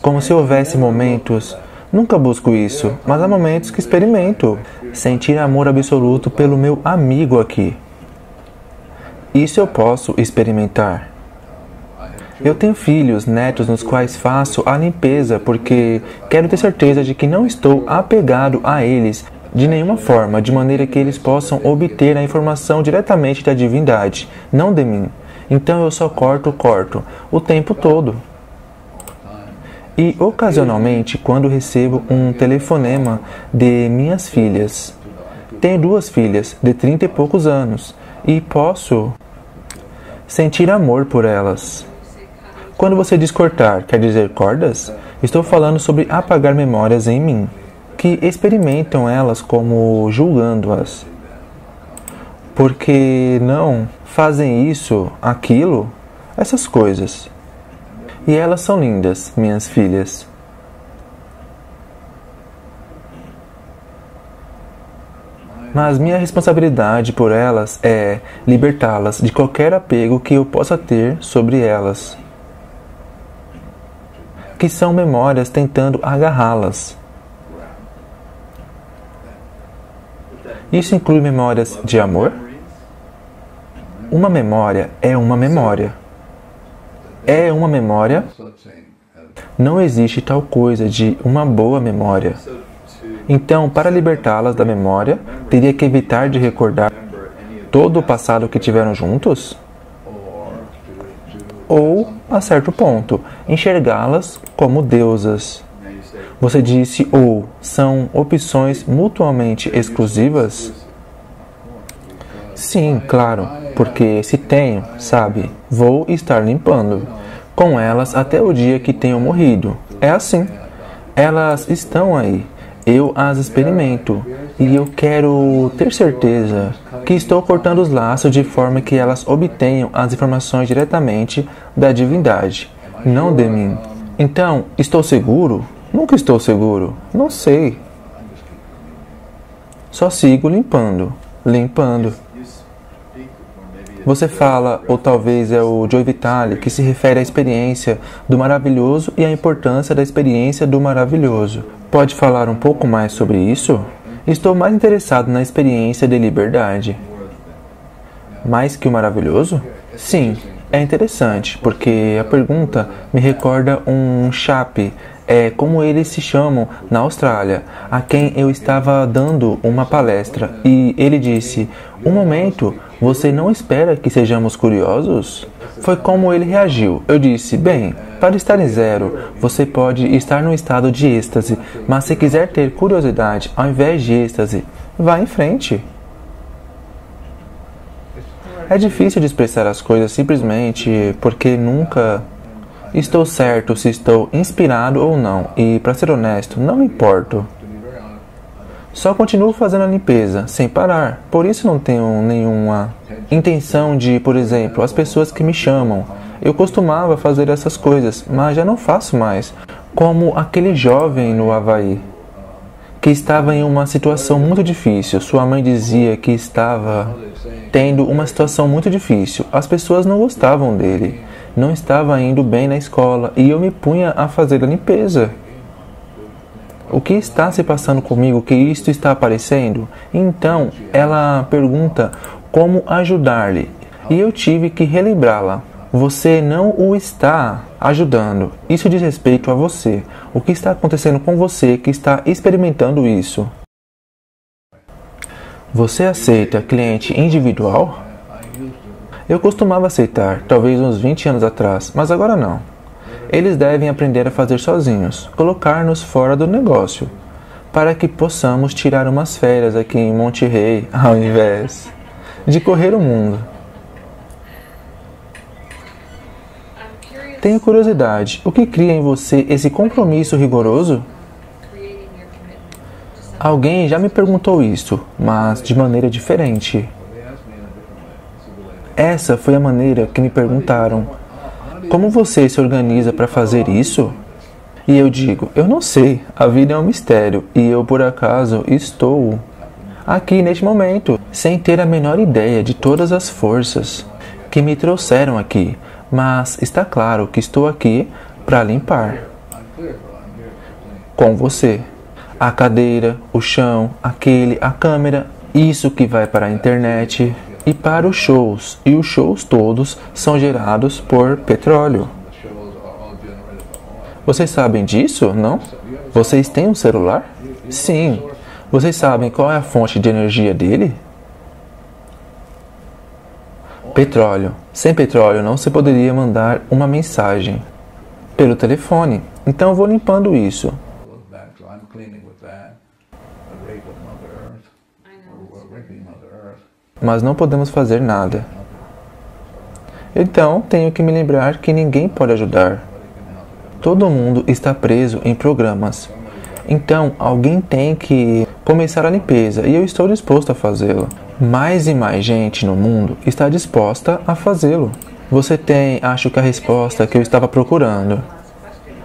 como se houvesse momentos... Nunca busco isso, mas há momentos que experimento sentir amor absoluto pelo meu amigo aqui. Isso eu posso experimentar. Eu tenho filhos, netos nos quais faço a limpeza porque quero ter certeza de que não estou apegado a eles de nenhuma forma, de maneira que eles possam obter a informação diretamente da divindade, não de mim. Então eu só corto o tempo todo. E ocasionalmente, quando recebo um telefonema de minhas filhas, tenho 2 filhas de 30 e poucos anos e posso sentir amor por elas. Quando você diz cortar, quer dizer cordas? Estou falando sobre apagar memórias em mim, que experimentam elas como julgando-as. Porque não fazem isso, aquilo, essas coisas. E elas são lindas, minhas filhas. Mas minha responsabilidade por elas é libertá-las de qualquer apego que eu possa ter sobre elas, que são memórias tentando agarrá-las. Isso inclui memórias de amor? Uma memória é uma memória. É uma memória. Não existe tal coisa de uma boa memória. Então, para libertá-las da memória, teria que evitar de recordar todo o passado que tiveram juntos? Ou, a certo ponto, enxergá-las como deusas. Você disse ou são opções mutuamente exclusivas? Sim, claro, porque se tenho, sabe, vou estar limpando com elas até o dia que tenham morrido. É assim. Elas estão aí. Eu as experimento e eu quero ter certeza que estou cortando os laços de forma que elas obtenham as informações diretamente da divindade, não de mim. Então, estou seguro? Nunca estou seguro. Não sei. Só sigo limpando. Você fala, ou talvez é o Joe Vitale, que se refere à experiência do maravilhoso e à importância da experiência do maravilhoso. Pode falar um pouco mais sobre isso? Estou mais interessado na experiência de liberdade. Mais que o maravilhoso? Sim, é interessante, porque a pergunta me recorda um chape, como eles se chamam na Austrália, a quem eu estava dando uma palestra, e ele disse, um momento, você não espera que sejamos curiosos? Foi como ele reagiu. Eu disse, bem, para estar em zero, você pode estar num estado de êxtase, mas se quiser ter curiosidade ao invés de êxtase, vá em frente. É difícil de expressar as coisas simplesmente porque nunca estou certo se estou inspirado ou não, e, para ser honesto, não me importo. Só continuo fazendo a limpeza, sem parar. Por isso não tenho nenhuma intenção de, por exemplo, as pessoas que me chamam. Eu costumava fazer essas coisas, mas já não faço mais. Como aquele jovem no Havaí, que estava em uma situação muito difícil. Sua mãe dizia que estava tendo uma situação muito difícil. As pessoas não gostavam dele. não estava indo bem na escola e eu me punha a fazer a limpeza. O que está se passando comigo que isto está aparecendo? Então, ela pergunta como ajudar-lhe e eu tive que relembrá-la. Você não o está ajudando. Isso diz respeito a você. O que está acontecendo com você que está experimentando isso? Você aceita cliente individual? Eu costumava aceitar, talvez uns 20 anos atrás, mas agora não. Eles devem aprender a fazer sozinhos, colocar-nos fora do negócio, para que possamos tirar umas férias aqui em Monte Rei, ao invés de correr o mundo. Tenho curiosidade, o que cria em você esse compromisso rigoroso? Alguém já me perguntou isso, mas de maneira diferente. Essa foi a maneira que me perguntaram. Como você se organiza para fazer isso? E eu digo, eu não sei, a vida é um mistério e eu por acaso estou aqui neste momento, sem ter a menor ideia de todas as forças que me trouxeram aqui, mas está claro que estou aqui para limpar. Com você. A cadeira, o chão, a câmera, isso que vai para a internet e para os shows. E os shows todos são gerados por petróleo. Vocês sabem disso, não? Vocês têm um celular? Sim. Vocês sabem qual é a fonte de energia dele? Petróleo. Sem petróleo não se poderia mandar uma mensagem pelo telefone. Então eu vou limpando isso. Mas não podemos fazer nada. Então tenho que me lembrar que ninguém pode ajudar. Todo mundo está preso em programas. Então alguém tem que começar a limpeza e eu estou disposto a fazê-lo. Mais e mais gente no mundo está disposta a fazê-lo. Você tem, acho que a resposta que eu estava procurando.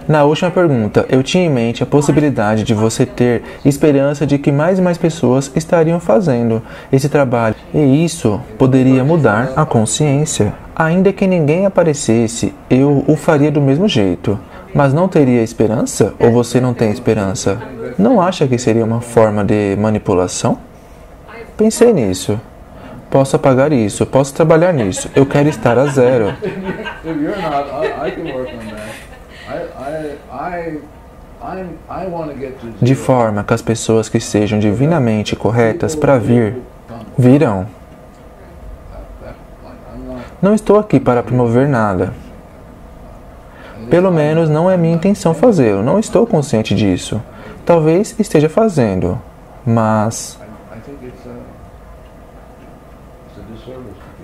Na última pergunta, eu tinha em mente a possibilidade de você ter esperança de que mais e mais pessoas estariam fazendo esse trabalho. E isso poderia mudar a consciência. Ainda que ninguém aparecesse, eu o faria do mesmo jeito. Mas não teria esperança? Ou você não tem esperança? Não acha que seria uma forma de manipulação? Pensei nisso. Posso apagar isso, posso trabalhar nisso. Eu quero estar a zero. De forma que as pessoas que sejam divinamente corretas para vir, virão. Não estou aqui para promover nada. Pelo menos não é minha intenção fazê-lo. Não estou consciente disso. Talvez esteja fazendo, mas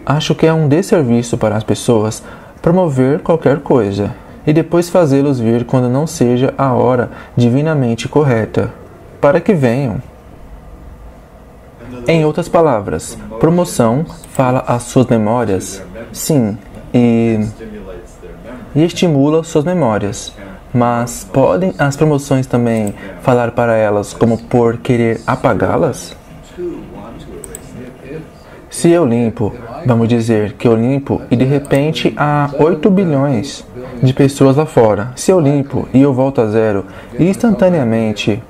acho que é um desserviço para as pessoas promover qualquer coisa e depois fazê-los vir quando não seja a hora divinamente correta, para que venham. Em outras palavras, promoção fala às suas memórias, sim, e estimula suas memórias. Mas podem as promoções também falar para elas como por querer apagá-las? Se eu limpo, vamos dizer que eu limpo e de repente há 8 bilhões de pessoas lá fora. Se eu limpo e eu volto a zero, instantaneamente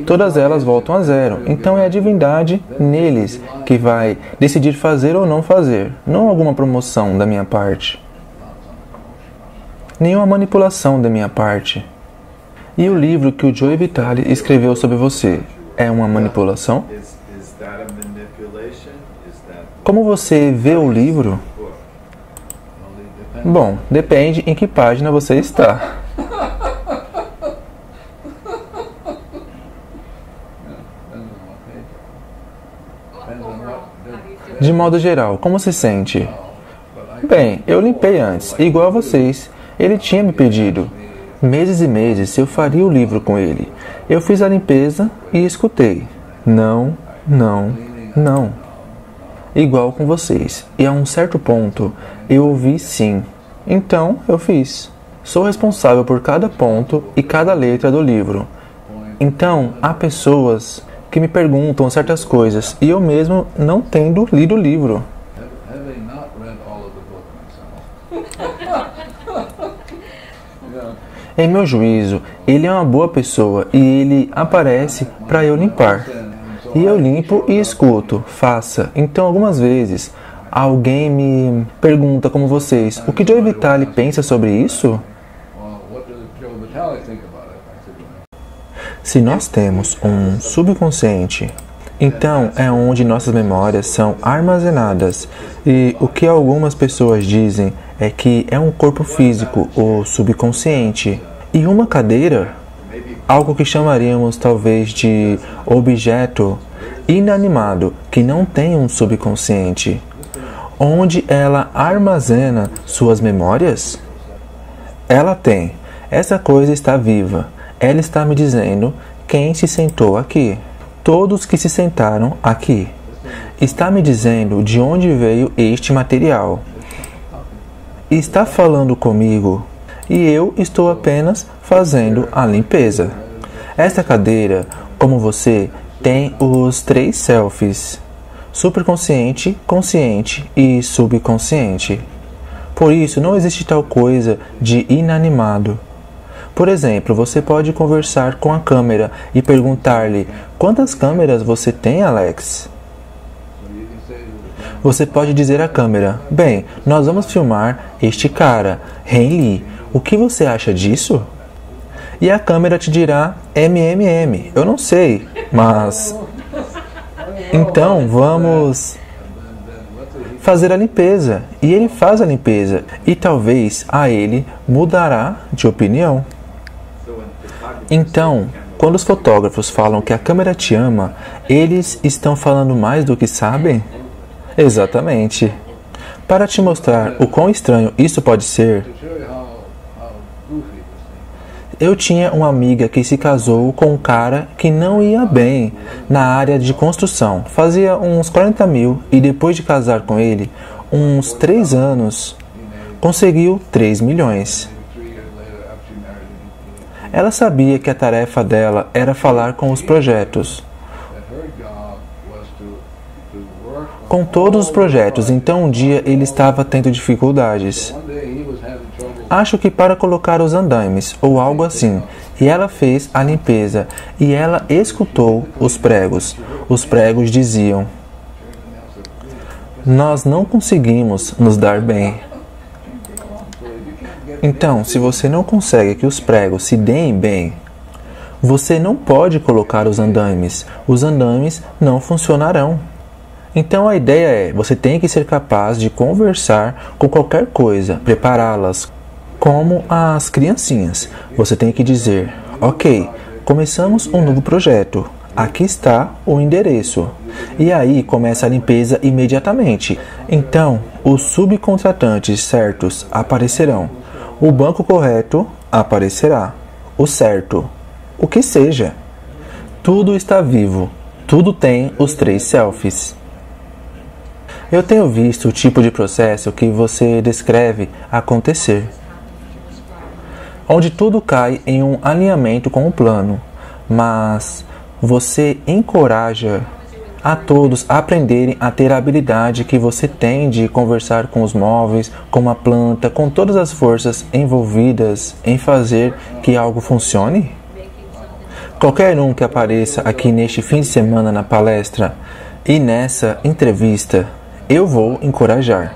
todas elas voltam a zero. Então é a divindade neles que vai decidir fazer ou não fazer, não alguma promoção da minha parte. Nenhuma manipulação da minha parte. E o livro que o Joe Vitale escreveu sobre você é uma manipulação? Como você vê o livro? Bom, depende em que página você está. De modo geral, como se sente? Bem, eu limpei antes, igual a vocês. Ele tinha me pedido, meses e meses, se eu faria o livro com ele. Eu fiz a limpeza e escutei. Não, não, não. Igual com vocês. E a um certo ponto, eu ouvi sim. Então, eu fiz. Sou responsável por cada ponto e cada letra do livro. Então, há pessoas que me perguntam certas coisas e eu mesmo não tendo lido o livro. Em meu juízo, ele é uma boa pessoa e ele aparece para eu limpar. E eu limpo e escuto, faça. Então, algumas vezes, alguém me pergunta, como vocês, o que Joe Vitale pensa sobre isso? Se nós temos um subconsciente, então é onde nossas memórias são armazenadas. E o que algumas pessoas dizem é que é um corpo físico, o subconsciente. E uma cadeira, algo que chamaríamos talvez de objeto inanimado, que não tem um subconsciente, onde ela armazena suas memórias? Ela tem. Essa coisa está viva. Ela está me dizendo quem se sentou aqui. Todos que se sentaram aqui. Está me dizendo de onde veio este material. Está falando comigo e eu estou apenas fazendo a limpeza. Esta cadeira, como você, tem os 3 selfies: superconsciente, consciente e subconsciente. Por isso, não existe tal coisa de inanimado. Por exemplo, você pode conversar com a câmera e perguntar-lhe: quantas câmeras você tem, Alex? Você pode dizer à câmera: bem, nós vamos filmar este cara, Ren Lee. O que você acha disso? E a câmera te dirá: MMM. Eu não sei, mas... Então, vamos fazer a limpeza. E ele faz a limpeza. E talvez a ele mudará de opinião. Então, quando os fotógrafos falam que a câmera te ama, eles estão falando mais do que sabem? Exatamente. Para te mostrar o quão estranho isso pode ser, eu tinha uma amiga que se casou com um cara que não ia bem na área de construção. Fazia uns 40 mil e depois de casar com ele, uns 3 anos, conseguiu 3 milhões. Ela sabia que a tarefa dela era falar com os projetos. Com todos os projetos, então um dia ele estava tendo dificuldades. Acho que para colocar os andaimes, ou algo assim. E ela fez a limpeza, e ela escutou os pregos. Os pregos diziam: nós não conseguimos nos dar bem. Então, se você não consegue que os pregos se deem bem, você não pode colocar os andaimes. Os andaimes não funcionarão. Então a ideia é, você tem que ser capaz de conversar com qualquer coisa, prepará-las, como as criancinhas. Você tem que dizer: ok, começamos um novo projeto. Aqui está o endereço. E aí começa a limpeza imediatamente. Então, os subcontratantes certos aparecerão. O banco correto aparecerá. O certo. O que seja. Tudo está vivo. Tudo tem os 3 selfies. Eu tenho visto o tipo de processo que você descreve acontecer, onde tudo cai em um alinhamento com o plano, mas você encoraja a todos a aprenderem a ter a habilidade que você tem de conversar com os móveis, com uma planta, com todas as forças envolvidas em fazer que algo funcione? Qualquer um que apareça aqui neste fim de semana na palestra e nessa entrevista, eu vou encorajar,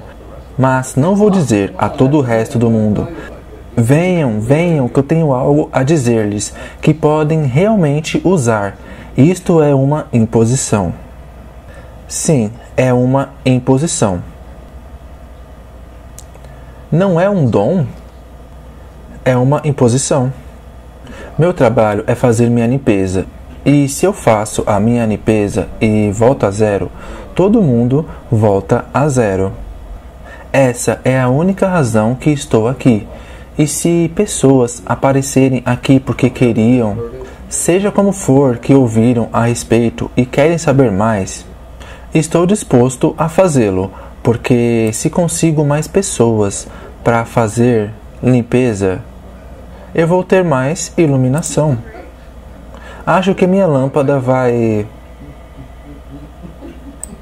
mas não vou dizer a todo o resto do mundo: venham, venham, que eu tenho algo a dizer-lhes que podem realmente usar. Isto é uma imposição. Sim, é uma imposição. Não é um dom, é uma imposição. Meu trabalho é fazer minha limpeza. E se eu faço a minha limpeza e volto a zero, todo mundo volta a zero. Essa é a única razão que estou aqui. E se pessoas aparecerem aqui porque queriam, seja como for que ouviram a respeito e querem saber mais, estou disposto a fazê-lo, porque se consigo mais pessoas para fazer limpeza, eu vou ter mais iluminação. Acho que minha lâmpada vai...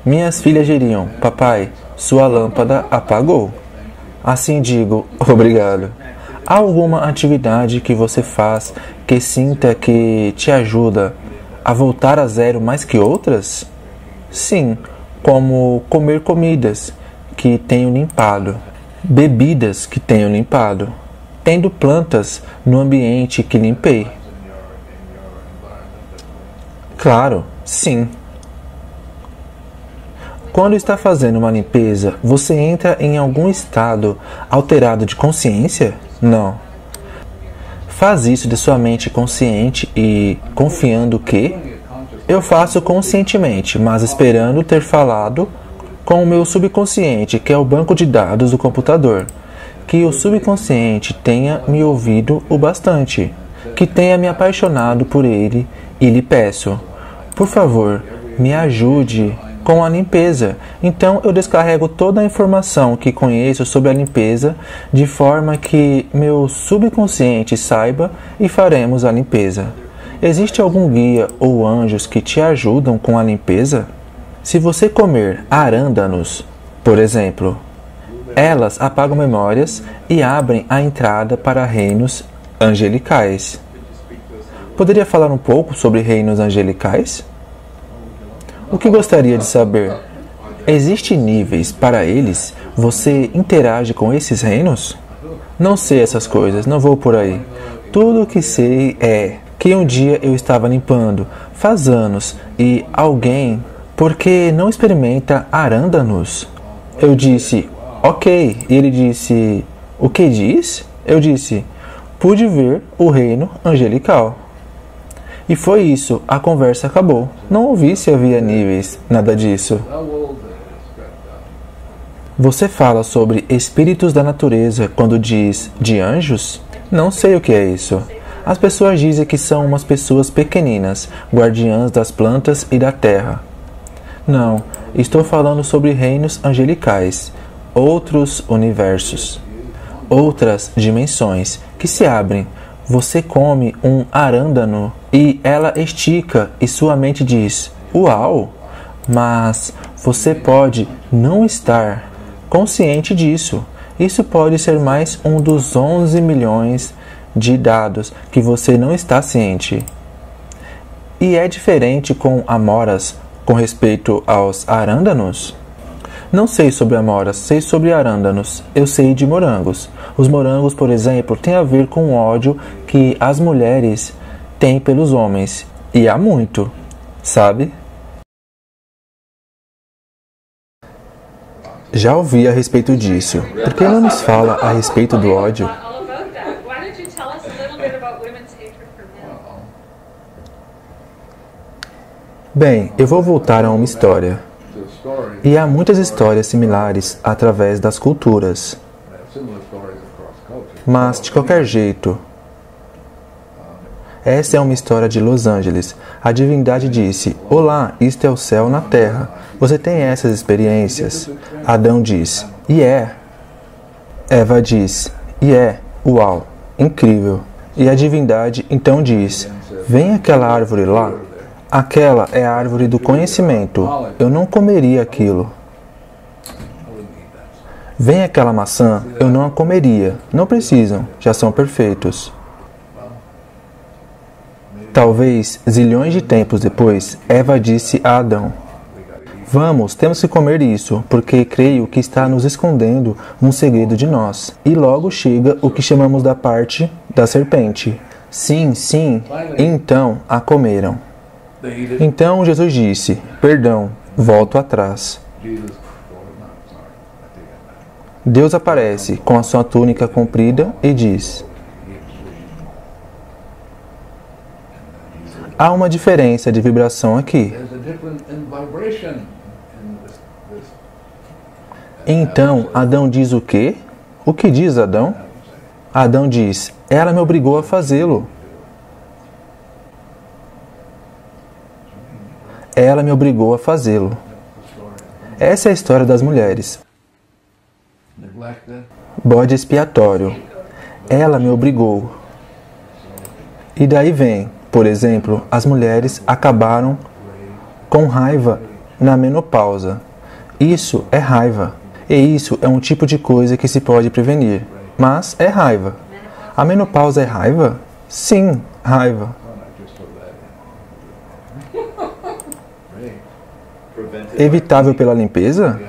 Minhas filhas diriam: papai, sua lâmpada apagou. Assim digo: obrigado. Há alguma atividade que você faz que sinta que te ajuda a voltar a zero mais que outras? Sim, como comer comidas que tenho limpado, bebidas que tenho limpado, tendo plantas no ambiente que limpei. Claro, sim. Quando está fazendo uma limpeza, você entra em algum estado alterado de consciência? Não. Faz isso de sua mente consciente e confiando que eu faço conscientemente, mas esperando ter falado com o meu subconsciente, que é o banco de dados do computador, que o subconsciente tenha me ouvido o bastante, que tenha me apaixonado por ele e lhe peço, por favor, me ajude com a limpeza. Então eu descarrego toda a informação que conheço sobre a limpeza, de forma que meu subconsciente saiba e faremos a limpeza. Existe algum guia ou anjos que te ajudam com a limpeza? Se você comer arândanos, por exemplo, elas apagam memórias e abrem a entrada para reinos angelicais. Poderia falar um pouco sobre reinos angelicais? O que gostaria de saber? Existem níveis para eles? Você interage com esses reinos? Não sei essas coisas, não vou por aí. Tudo o que sei é que um dia eu estava limpando, faz anos, e alguém, por que não experimenta arândanos? Eu disse, ok. E ele disse, o que diz? Eu disse, pude ver o reino angelical. E foi isso, a conversa acabou. Não ouvi se havia níveis, nada disso. Você fala sobre espíritos da natureza quando diz de anjos? Não sei o que é isso. As pessoas dizem que são umas pessoas pequeninas, guardiãs das plantas e da terra. Não, estou falando sobre reinos angelicais, outros universos, outras dimensões que se abrem. Você come um arándano e ela estica e sua mente diz, uau! Mas você pode não estar consciente disso. Isso pode ser mais um dos 11 milhões de dados que você não está ciente. E é diferente com amoras com respeito aos arândanos? Não sei sobre amoras, sei sobre arândanos. Eu sei de morangos. Os morangos, por exemplo, têm a ver com o ódio que as mulheres têm pelos homens. E há muito, sabe? Já ouvi a respeito disso. Por que não nos fala a respeito do ódio? Bem, eu vou voltar a uma história. E há muitas histórias similares através das culturas. Mas, de qualquer jeito, essa é uma história de Los Angeles. A divindade disse, olá, isto é o céu na terra. Você tem essas experiências? Adão diz, e é. Eva diz, e é. Uau, incrível. E a divindade então diz, vem aquela árvore lá. Aquela é a árvore do conhecimento. Eu não comeria aquilo. Vem aquela maçã, eu não a comeria. Não precisam, já são perfeitos. Talvez, zilhões de tempos depois, Eva disse a Adão, vamos, temos que comer isso, porque creio que está nos escondendo um segredo de nós. E logo chega o que chamamos da parte da serpente. Sim, sim, e então a comeram. Então Jesus disse, perdão, volto atrás. Deus aparece com a sua túnica comprida e diz, há uma diferença de vibração aqui. Então Adão diz o quê? O que diz Adão? Adão diz, ela me obrigou a fazê-lo. Ela me obrigou a fazê-lo. Essa é a história das mulheres. Bode expiatório. Ela me obrigou. E daí vem, por exemplo, as mulheres acabaram com raiva na menopausa. Isso é raiva. E isso é um tipo de coisa que se pode prevenir. Mas é raiva. A menopausa é raiva? Sim, raiva. Evitável pela limpeza?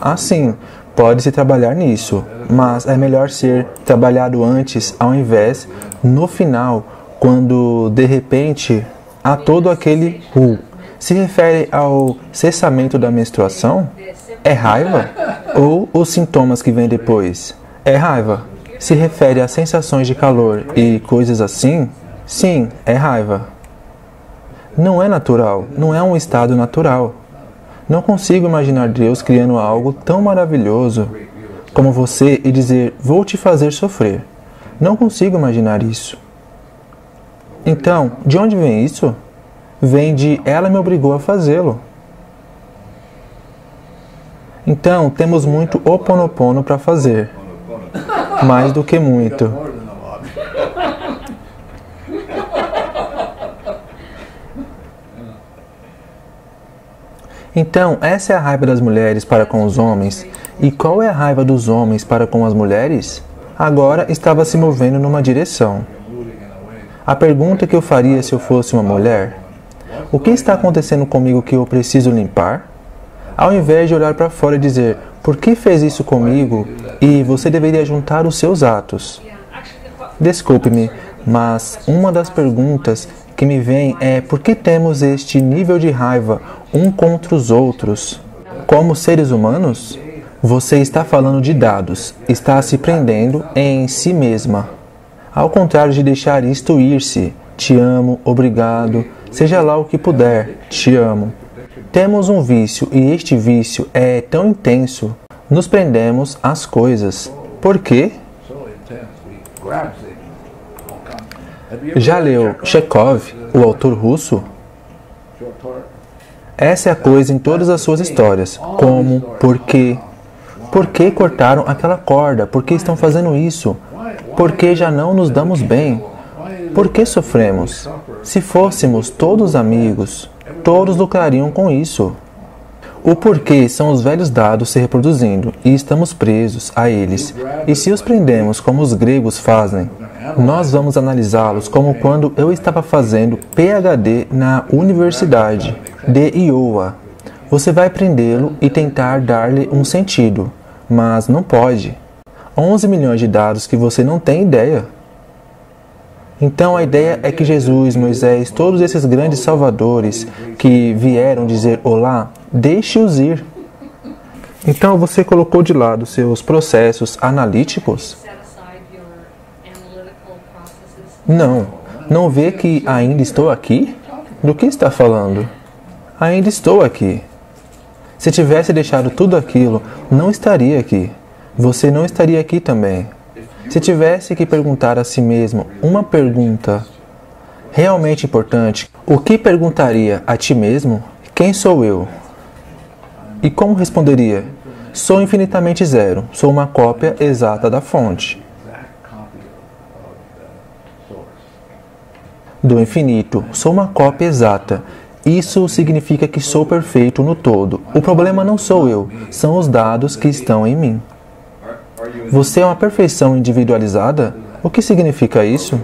Ah, sim, pode-se trabalhar nisso, mas é melhor ser trabalhado antes ao invés no final, quando de repente há todo aquele Se refere ao cessamento da menstruação? É raiva? Ou os sintomas que vêm depois? É raiva. Se refere a sensações de calor e coisas assim? Sim, é raiva. Não é natural, não é um estado natural. Não consigo imaginar Deus criando algo tão maravilhoso como você e dizer, vou te fazer sofrer. Não consigo imaginar isso. Então, de onde vem isso? Vem de ela me obrigou a fazê-lo. Então, temos muito Ho Oponopono para fazer. Mais do que muito. Então, essa é a raiva das mulheres para com os homens. E qual é a raiva dos homens para com as mulheres? Agora estava se movendo numa direção. A pergunta que eu faria se eu fosse uma mulher: o que está acontecendo comigo que eu preciso limpar? Ao invés de olhar para fora e dizer, por que fez isso comigo? E você deveria juntar os seus atos. Desculpe-me, mas uma das perguntas que me vem é por que temos este nível de raiva um contra os outros? Como seres humanos? Você está falando de dados, está se prendendo em si mesma. Ao contrário de deixar isto ir-se, te amo, obrigado, seja lá o que puder, te amo. Temos um vício e este vício é tão intenso, nos prendemos às coisas. Por quê? Já leu Chekhov, o autor russo? Essa é a coisa em todas as suas histórias. Como, por quê? Por que cortaram aquela corda? Por que estão fazendo isso? Por que já não nos damos bem? Por que sofremos? Se fôssemos todos amigos, todos lucrariam com isso. O porquê são os velhos dados se reproduzindo e estamos presos a eles. E se os prendemos como os gregos fazem, nós vamos analisá-los como quando eu estava fazendo PhD na Universidade de Iowa. Você vai prendê-lo e tentar dar-lhe um sentido, mas não pode. 11 milhões de dados que você não tem ideia. Então a ideia é que Jesus, Moisés, todos esses grandes salvadores que vieram dizer olá, deixe-os ir. Então você colocou de lado seus processos analíticos? Não vê que ainda estou aqui? Do que está falando? Ainda estou aqui. Se tivesse deixado tudo aquilo, não estaria aqui. Você não estaria aqui também. Se tivesse que perguntar a si mesmo uma pergunta realmente importante, o que perguntaria a ti mesmo? Quem sou eu? E como responderia? Sou infinitamente zero, sou uma cópia exata da fonte. Do infinito, sou uma cópia exata. Isso significa que sou perfeito no todo. O problema não sou eu, são os dados que estão em mim. Você é uma perfeição individualizada? O que significa isso?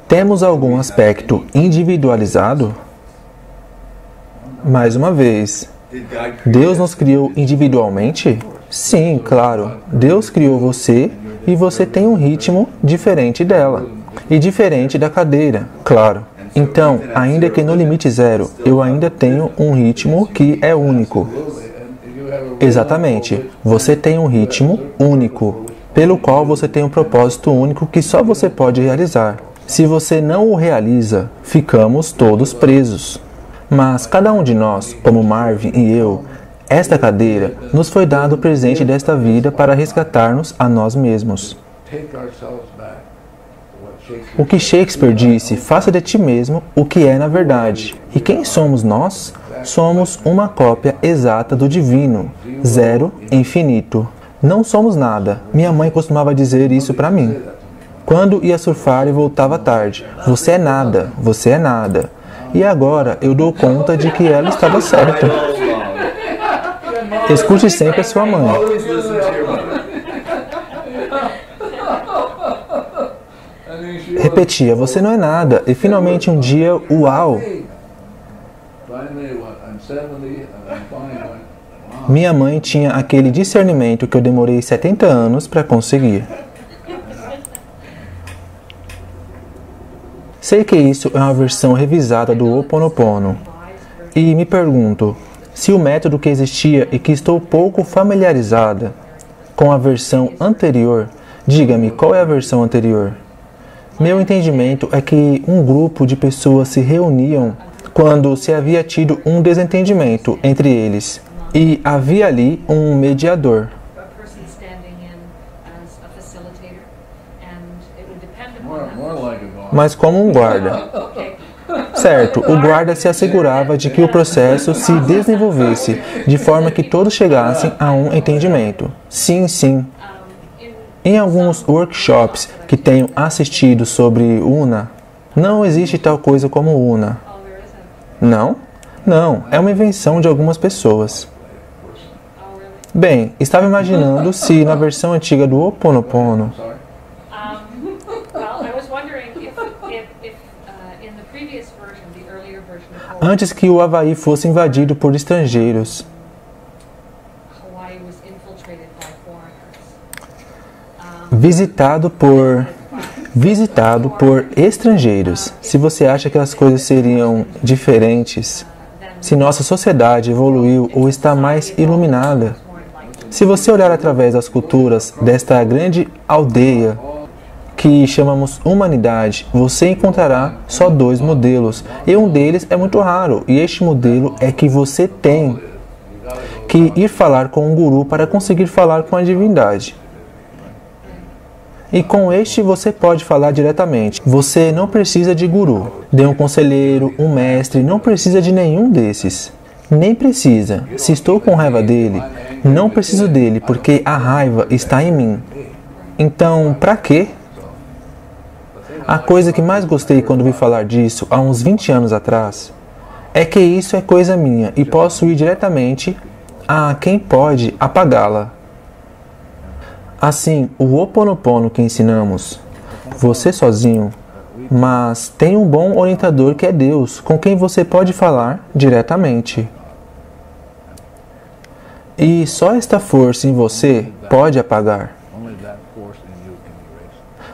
Temos algum aspecto individualizado? Mais uma vez, Deus nos criou individualmente? Sim, claro. Deus criou você e você tem um ritmo diferente dela. E diferente da cadeira, claro. Então, ainda que no limite zero, eu ainda tenho um ritmo que é único. Exatamente. Você tem um ritmo único, pelo qual você tem um propósito único que só você pode realizar. Se você não o realiza, ficamos todos presos. Mas cada um de nós, como Marvin e eu, esta cadeira nos foi dado o presente desta vida para resgatar-nos a nós mesmos. O que Shakespeare disse, faça de ti mesmo o que é na verdade. E quem somos nós? Somos uma cópia exata do divino, zero, infinito. Não somos nada. Minha mãe costumava dizer isso para mim. Quando ia surfar e voltava tarde, você é nada, você é nada. E agora eu dou conta de que ela estava certa. Escute sempre a sua mãe. repetia, você não é nada. E finalmente um dia, uau! Minha mãe tinha aquele discernimento que eu demorei 70 anos para conseguir. Sei que isso é uma versão revisada do Ho Oponopono. E me pergunto, se o método que existia e que estou pouco familiarizada com a versão anterior, diga-me, qual é a versão anterior? Meu entendimento é que um grupo de pessoas se reuniam quando se havia tido um desentendimento entre eles e havia ali um mediador. Mas como um guarda. Certo, o guarda se assegurava de que o processo se desenvolvesse de forma que todos chegassem a um entendimento. Sim, sim. Em alguns workshops que tenho assistido sobre Una, não existe tal coisa como Una. Não? Não, é uma invenção de algumas pessoas. Bem, estava imaginando se na versão antiga do Ho Oponopono antes que o Havaí fosse invadido por estrangeiros. Visitado por estrangeiros. Se você acha que as coisas seriam diferentes, se nossa sociedade evoluiu ou está mais iluminada, se você olhar através das culturas desta grande aldeia que chamamos humanidade, você encontrará só dois modelos, e um deles é muito raro, e este modelo é que você tem que ir falar com um guru para conseguir falar com a divindade. E com este você pode falar diretamente. Você não precisa de guru, de um conselheiro, um mestre, não precisa de nenhum desses. Nem precisa. Se estou com raiva dele, não preciso dele, porque a raiva está em mim. Então, para quê? A coisa que mais gostei quando vi falar disso, há uns 20 anos atrás, é que isso é coisa minha e posso ir diretamente a quem pode apagá-la. Assim, o Ho Oponopono que ensinamos, você sozinho, mas tem um bom orientador que é Deus, com quem você pode falar diretamente. E só esta força em você pode apagar.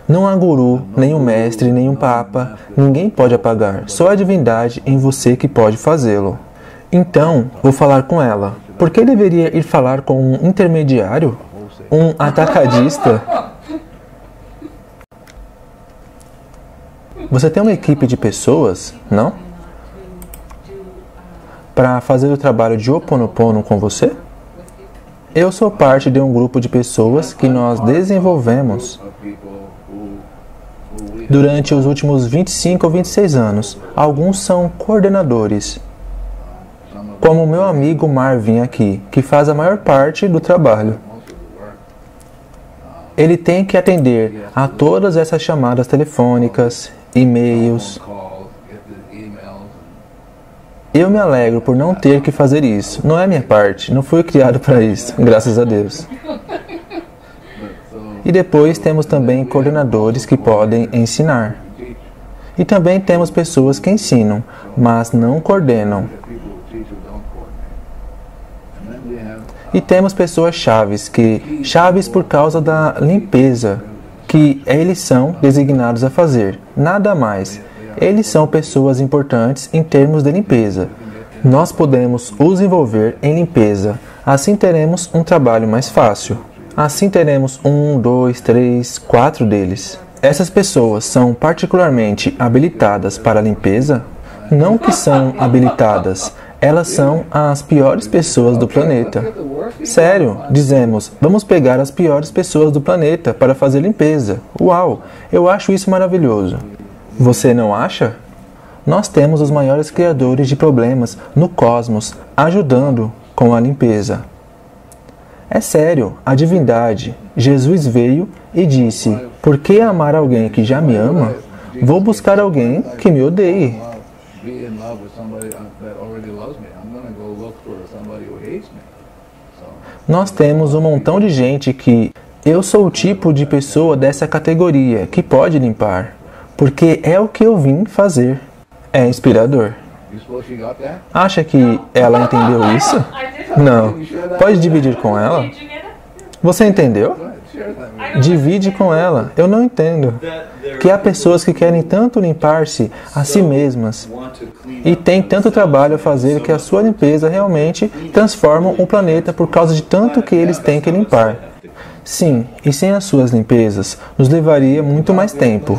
Não há guru, nem um mestre, nem um papa, ninguém pode apagar, só a divindade em você que pode fazê-lo. Então, vou falar com ela. Por que deveria ir falar com um intermediário? Um atacadista? Você tem uma equipe de pessoas, não? Para fazer o trabalho de Ho Oponopono com você? Eu sou parte de um grupo de pessoas que nós desenvolvemos durante os últimos 25 ou 26 anos. Alguns são coordenadores, como o meu amigo Marvin aqui, que faz a maior parte do trabalho. Ele tem que atender a todas essas chamadas telefônicas, e-mails. Eu me alegro por não ter que fazer isso. Não é minha parte, não fui criado para isso, graças a Deus. E depois temos também coordenadores que podem ensinar. E também temos pessoas que ensinam, mas não coordenam. E temos pessoas chaves por causa da limpeza, que eles são designados a fazer, nada mais. Eles são pessoas importantes em termos de limpeza. Nós podemos os envolver em limpeza, assim teremos um trabalho mais fácil. Assim teremos 1, 2, 3, 4 deles. Essas pessoas são particularmente habilitadas para a limpeza? Não que são habilitadas, elas são as piores pessoas do planeta. Sério, dizemos, vamos pegar as piores pessoas do planeta para fazer limpeza. Uau, eu acho isso maravilhoso. Você não acha? Nós temos os maiores criadores de problemas no cosmos ajudando com a limpeza. É sério, a divindade, Jesus veio e disse, por que amar alguém que já me ama? Vou buscar alguém que me odeie. Nós temos um montão de gente que eu sou o tipo de pessoa dessa categoria que pode limpar. porque é o que eu vim fazer. É inspirador. Acha que ela entendeu isso? Não. Pode dividir com ela? Você entendeu? Divide com ela. Eu não entendo. Que há pessoas que querem tanto limpar-se a si mesmas e têm tanto trabalho a fazer que a sua limpeza realmente transforma o planeta por causa de tanto que eles têm que limpar. Sim, e sem as suas limpezas, nos levaria muito mais tempo.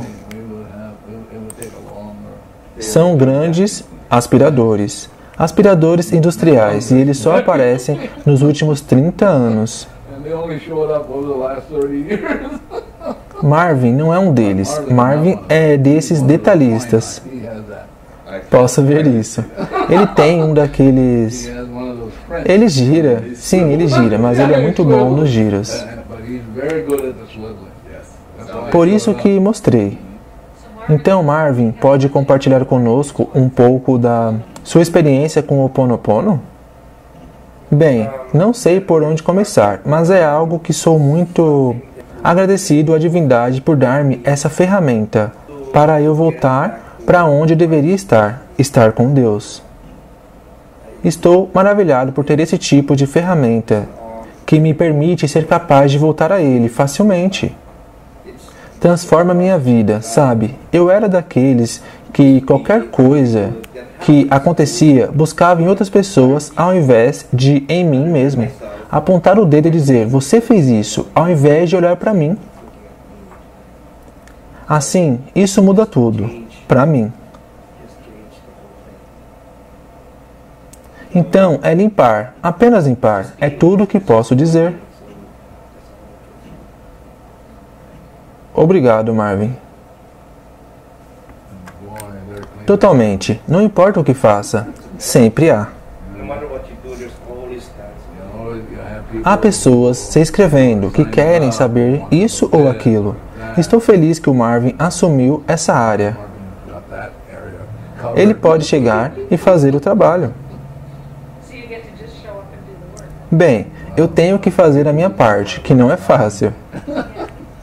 São grandes aspiradores. Aspiradores industriais, e eles só aparecem nos últimos 30 anos. Marvin não é um deles. Marvin é desses detalhistas. Posso ver isso. Ele tem um daqueles... Ele gira. Sim, ele gira, mas ele é muito bom nos giros. Por isso que mostrei. Então Marvin pode compartilhar conosco um pouco da sua experiência com o Ho'oponopono? Bem, não sei por onde começar, mas é algo que sou muito agradecido à divindade por dar-me essa ferramenta para eu voltar para onde eu deveria estar com Deus. Estou maravilhado por ter esse tipo de ferramenta que me permite ser capaz de voltar a Ele facilmente. Transforma minha vida, sabe? Eu era daqueles que qualquer coisa que acontecia buscava em outras pessoas ao invés de em mim mesmo. Apontar o dedo e dizer, você fez isso, ao invés de olhar para mim. Assim, isso muda tudo, para mim. Então, é limpar, apenas limpar, é tudo o que posso dizer. Obrigado, Marvin. Totalmente. Não importa o que faça, sempre há. Há pessoas se inscrevendo que querem saber isso ou aquilo. Estou feliz que o Marvin assumiu essa área. Ele pode chegar e fazer o trabalho. Bem, eu tenho que fazer a minha parte, que não é fácil.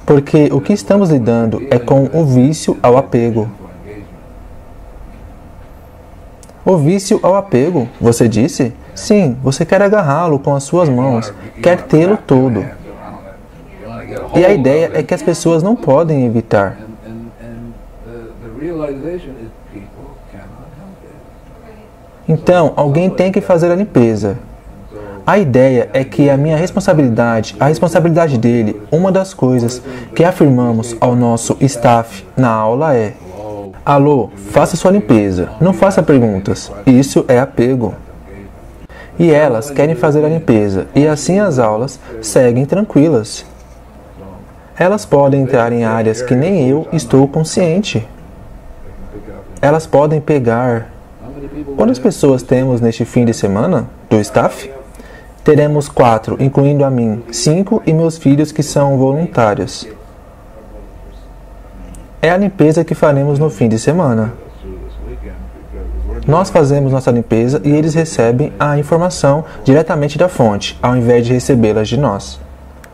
Porque o que estamos lidando é com o vício ao apego. O vício ao apego, você disse? Sim, você quer agarrá-lo com as suas mãos, quer tê-lo todo. E a ideia é que as pessoas não podem evitar. Então, alguém tem que fazer a limpeza. A ideia é que a minha responsabilidade, a responsabilidade dele, uma das coisas que afirmamos ao nosso staff na aula é: alô, faça sua limpeza, não faça perguntas. Isso é apego. E elas querem fazer a limpeza, e assim as aulas seguem tranquilas. Elas podem entrar em áreas que nem eu estou consciente. Elas podem pegar... Quantas pessoas temos neste fim de semana do staff? Teremos 4, incluindo a mim, 5 e meus filhos que são voluntários. É a limpeza que faremos no fim de semana. Nós fazemos nossa limpeza e eles recebem a informação diretamente da fonte, ao invés de recebê-las de nós.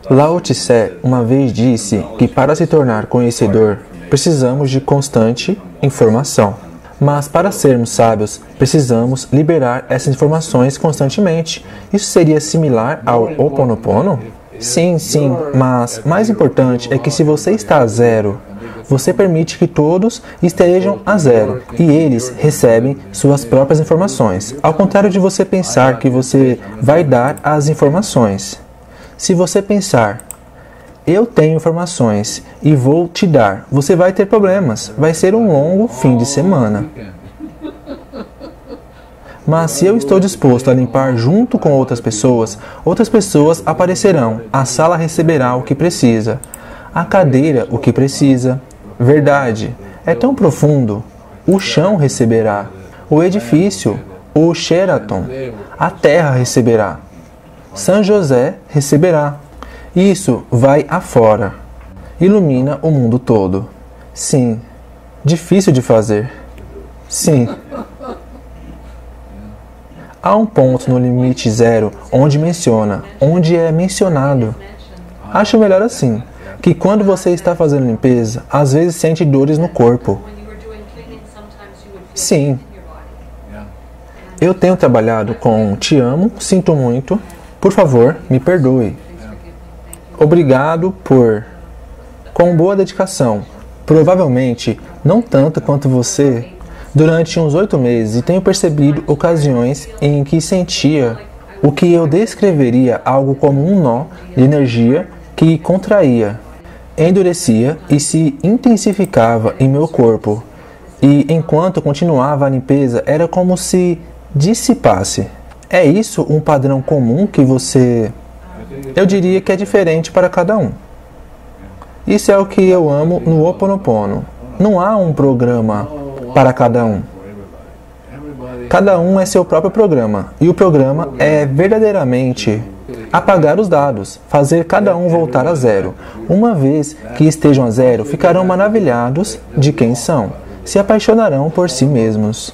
Lao Tse uma vez disse que para se tornar conhecedor, precisamos de constante informação. Mas para sermos sábios, precisamos liberar essas informações constantemente. Isso seria similar ao Ho'oponopono? Sim, mas mais importante é que se você está a zero, você permite que todos estejam a zero e eles recebem suas próprias informações, ao contrário de você pensar que você vai dar as informações. Se você pensar, eu tenho informações e vou te dar, você vai ter problemas, vai ser um longo fim de semana. Mas se eu estou disposto a limpar junto com outras pessoas aparecerão, a sala receberá o que precisa, a cadeira o que precisa. Verdade, é tão profundo, o chão receberá, o edifício, o Sheraton, a terra receberá, São José receberá. Isso vai afora, ilumina o mundo todo. Sim, difícil de fazer. Sim. Há um ponto no limite zero onde é mencionado. Acho melhor assim. que quando você está fazendo limpeza, às vezes sente dores no corpo. Sim. Eu tenho trabalhado com te amo, sinto muito, por favor, me perdoe. Obrigado por... com boa dedicação. Provavelmente, não tanto quanto você, durante uns 8 meses, e tenho percebido ocasiões em que sentia o que eu descreveria algo como um nó de energia que contraía, endurecia e se intensificava em meu corpo. E enquanto continuava a limpeza, era como se dissipasse. É isso um padrão comum que você... Eu diria que é diferente para cada um. Isso é o que eu amo no Ho Oponopono. Não há um programa para cada um. Cada um é seu próprio programa. E o programa é verdadeiramente apagar os dados, fazer cada um voltar a zero. Uma vez que estejam a zero, ficarão maravilhados de quem são. Se apaixonarão por si mesmos.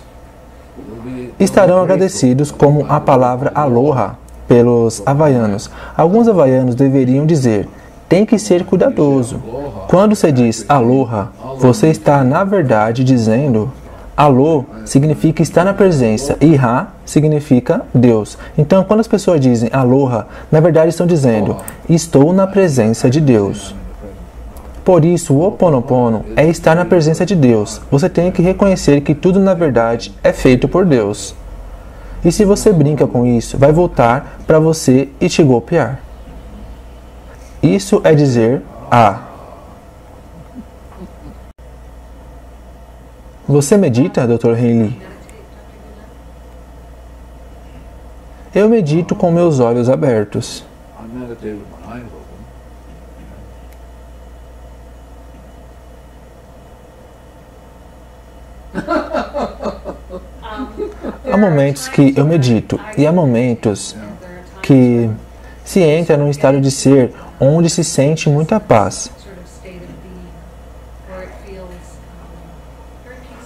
Estarão agradecidos como a palavra aloha pelos havaianos. Alguns havaianos deveriam dizer, tem que ser cuidadoso. Quando você diz aloha, você está na verdade dizendo, alô significa estar na presença e Ra significa Deus. Então quando as pessoas dizem aloha, na verdade estão dizendo, estou na presença de Deus. Por isso, o Ho Oponopono é estar na presença de Deus. Você tem que reconhecer que tudo, na verdade, é feito por Deus. E se você brinca com isso, vai voltar para você e te golpear. Isso é dizer Você medita, Dr. Henley? Eu medito com meus olhos abertos. Há momentos que eu medito e há momentos que se entra num estado de ser onde se sente muita paz.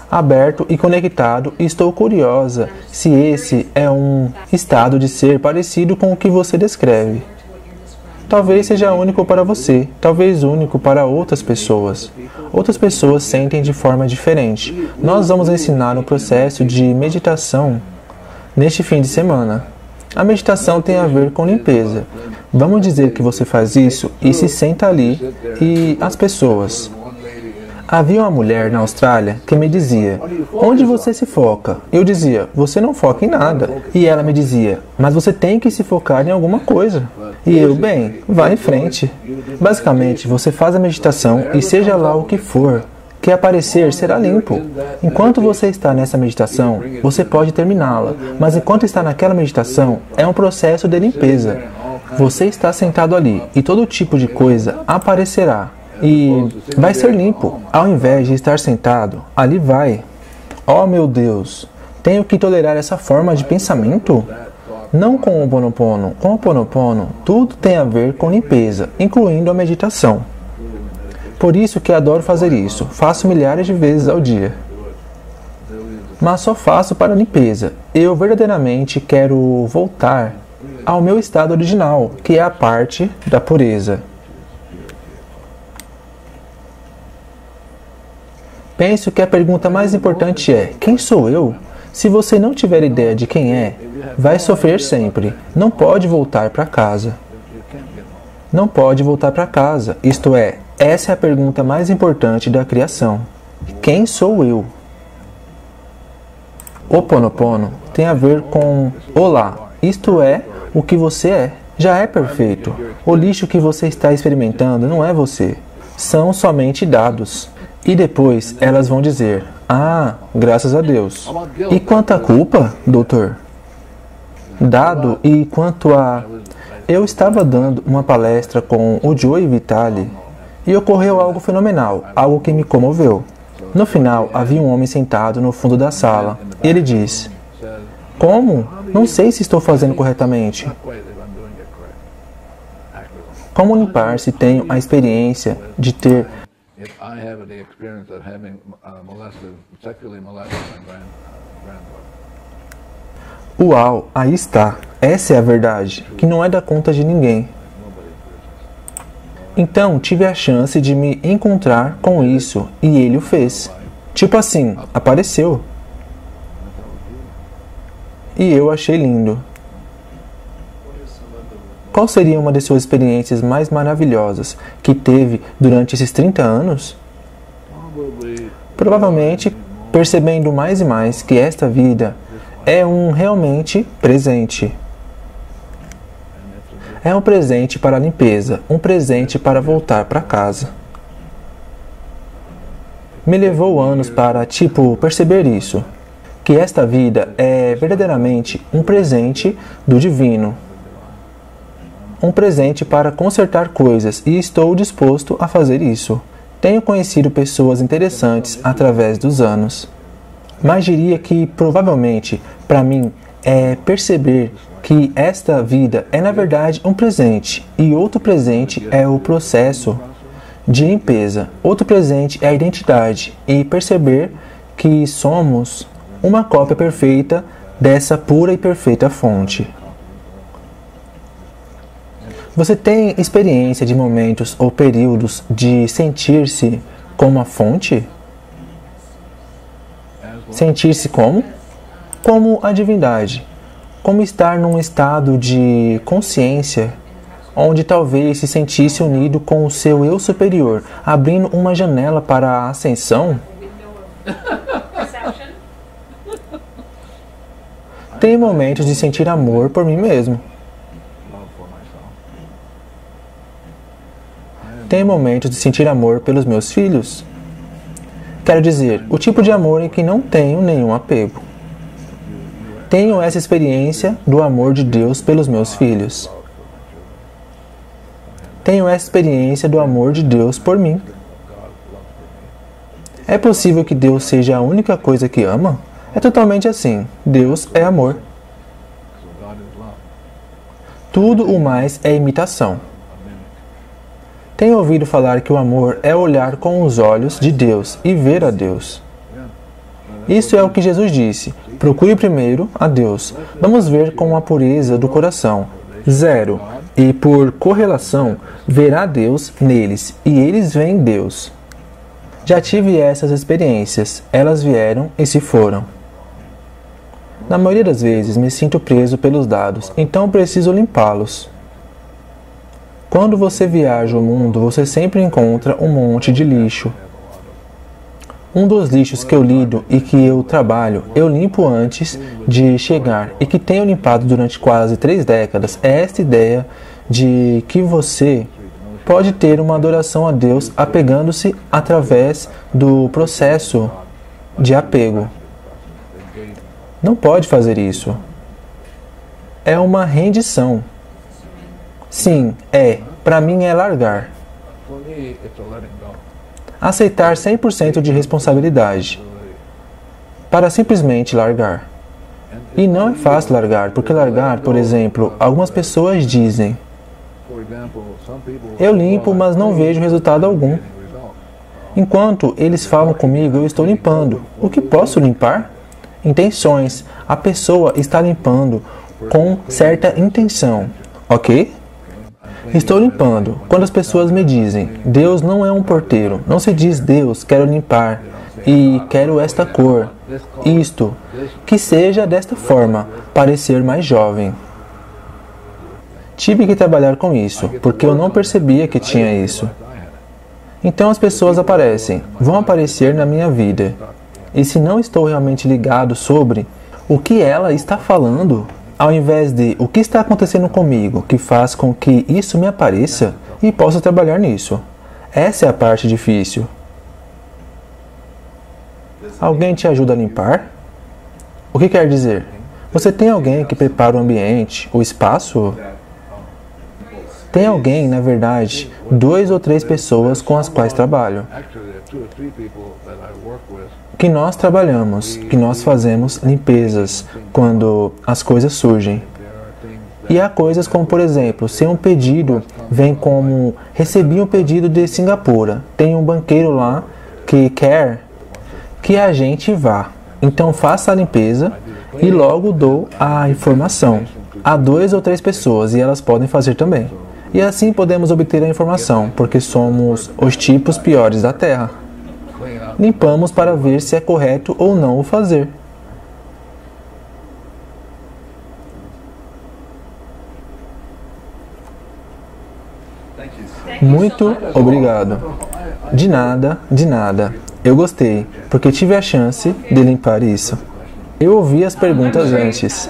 Aberto e conectado, e estou curiosa se esse é um estado de ser parecido com o que você descreve. Talvez seja único para você, talvez único para outras pessoas. Outras pessoas sentem de forma diferente. Nós vamos ensinar um processo de meditação neste fim de semana. A meditação tem a ver com limpeza. Vamos dizer que você faz isso e se senta ali e as pessoas. Havia uma mulher na Austrália que me dizia, onde você se foca? Eu dizia, você não foca em nada. E ela me dizia, mas você tem que se focar em alguma coisa. E eu, bem, vá em frente. Basicamente, você faz a meditação e seja lá o que for, que aparecer será limpo. Enquanto você está nessa meditação, você pode terminá-la, mas enquanto está naquela meditação, é um processo de limpeza. Você está sentado ali e todo tipo de coisa aparecerá. E vai ser limpo. Ao invés de estar sentado, ali vai. Oh meu Deus, tenho que tolerar essa forma de pensamento? Não com o Ho Oponopono. Com o Ho Oponopono, tudo tem a ver com limpeza, incluindo a meditação. Por isso que adoro fazer isso. Faço milhares de vezes ao dia. Mas só faço para limpeza. Eu verdadeiramente quero voltar ao meu estado original, que é a parte da pureza. Penso que a pergunta mais importante é, quem sou eu? Se você não tiver ideia de quem é, vai sofrer sempre. Não pode voltar para casa. Não pode voltar para casa. Isto é, essa é a pergunta mais importante da criação. Quem sou eu? Ho Oponopono tem a ver com olá, isto é, o que você é. Já é perfeito. O lixo que você está experimentando não é você. São somente dados. E depois elas vão dizer, graças a Deus. E quanto à culpa, doutor? Dado e quanto a... Eu estava dando uma palestra com o Joey Vitale e ocorreu algo fenomenal, algo que me comoveu. No final, havia um homem sentado no fundo da sala. Ele disse, como? Não sei se estou fazendo corretamente. Como limpar se tenho a experiência de ter... Uau, aí está. Essa é a verdade, que não é da conta de ninguém. Então tive a chance de me encontrar com isso e ele o fez. Tipo assim, apareceu. E eu achei lindo. Qual seria uma de suas experiências mais maravilhosas que teve durante esses 30 anos? Provavelmente percebendo mais e mais que esta vida é um realmente presente. É um presente para a limpeza, um presente para voltar para casa. Me levou anos para, perceber isso. Que esta vida é verdadeiramente um presente do divino. Um presente para consertar coisas e estou disposto a fazer isso. Tenho conhecido pessoas interessantes através dos anos. Mas diria que, provavelmente, para mim, é perceber que esta vida é, na verdade, um presente. E outro presente é o processo de limpeza. Outro presente é a identidade. E perceber que somos uma cópia perfeita dessa pura e perfeita fonte. Você tem experiência de momentos ou períodos de sentir-se como a fonte? Sentir-se como? Como a divindade. Como estar num estado de consciência, onde talvez se sentisse unido com o seu eu superior, abrindo uma janela para a ascensão? Tenho momentos de sentir amor por mim mesmo. Tenho momentos de sentir amor pelos meus filhos. Quero dizer, o tipo de amor em que não tenho nenhum apego. Tenho essa experiência do amor de Deus pelos meus filhos. Tenho essa experiência do amor de Deus por mim. É possível que Deus seja a única coisa que ama? É totalmente assim. Deus é amor. Tudo o mais é imitação. Tenho ouvido falar que o amor é olhar com os olhos de Deus e ver a Deus. Isso é o que Jesus disse. Procure primeiro a Deus. Vamos ver com a pureza do coração. 0. E por correlação, verá Deus neles, e eles veem Deus. Já tive essas experiências. Elas vieram e se foram. Na maioria das vezes me sinto preso pelos dados, então preciso limpá-los. Quando você viaja o mundo, você sempre encontra um monte de lixo. Um dos lixos que eu lido e que eu trabalho, eu limpo antes de chegar e que tenho limpado durante quase 3 décadas, é esta ideia de que você pode ter uma adoração a Deus apegando-se através do processo de apego. Não pode fazer isso. É uma rendição. Sim, para mim é largar. Aceitar 100% de responsabilidade. Para simplesmente largar. E não é fácil largar, porque largar, por exemplo, algumas pessoas dizem: eu limpo, mas não vejo resultado algum. Enquanto eles falam comigo, eu estou limpando. O que posso limpar? Intenções. A pessoa está limpando com certa intenção, ok? Estou limpando. Quando as pessoas me dizem, Deus não é um porteiro, não se diz Deus, quero limpar e quero esta cor, isto, que seja desta forma, parecer mais jovem. Tive que trabalhar com isso, porque eu não percebia que tinha isso. Então as pessoas aparecem, vão aparecer na minha vida. E se não estou realmente ligado sobre o que ela está falando, ao invés de o que está acontecendo comigo, que faz com que isso me apareça, e posso trabalhar nisso. Essa é a parte difícil. Alguém te ajuda a limpar? O que quer dizer? Você tem alguém que prepara o ambiente, o espaço? Tem alguém, na verdade, 2 ou 3 pessoas com as quais trabalho. Que nós trabalhamos, que nós fazemos limpezas quando as coisas surgem. E há coisas como, por exemplo, se um pedido vem como: recebi um pedido de Singapura, tem um banqueiro lá que quer que a gente vá. Então faça a limpeza e logo dou a informação a 2 ou 3 pessoas e elas podem fazer também. E assim podemos obter a informação, porque somos os tipos piores da Terra. Limpamos para ver se é correto ou não o fazer. Muito obrigado. De nada, de nada. Eu gostei, porque tive a chance de limpar isso. Eu ouvi as perguntas antes.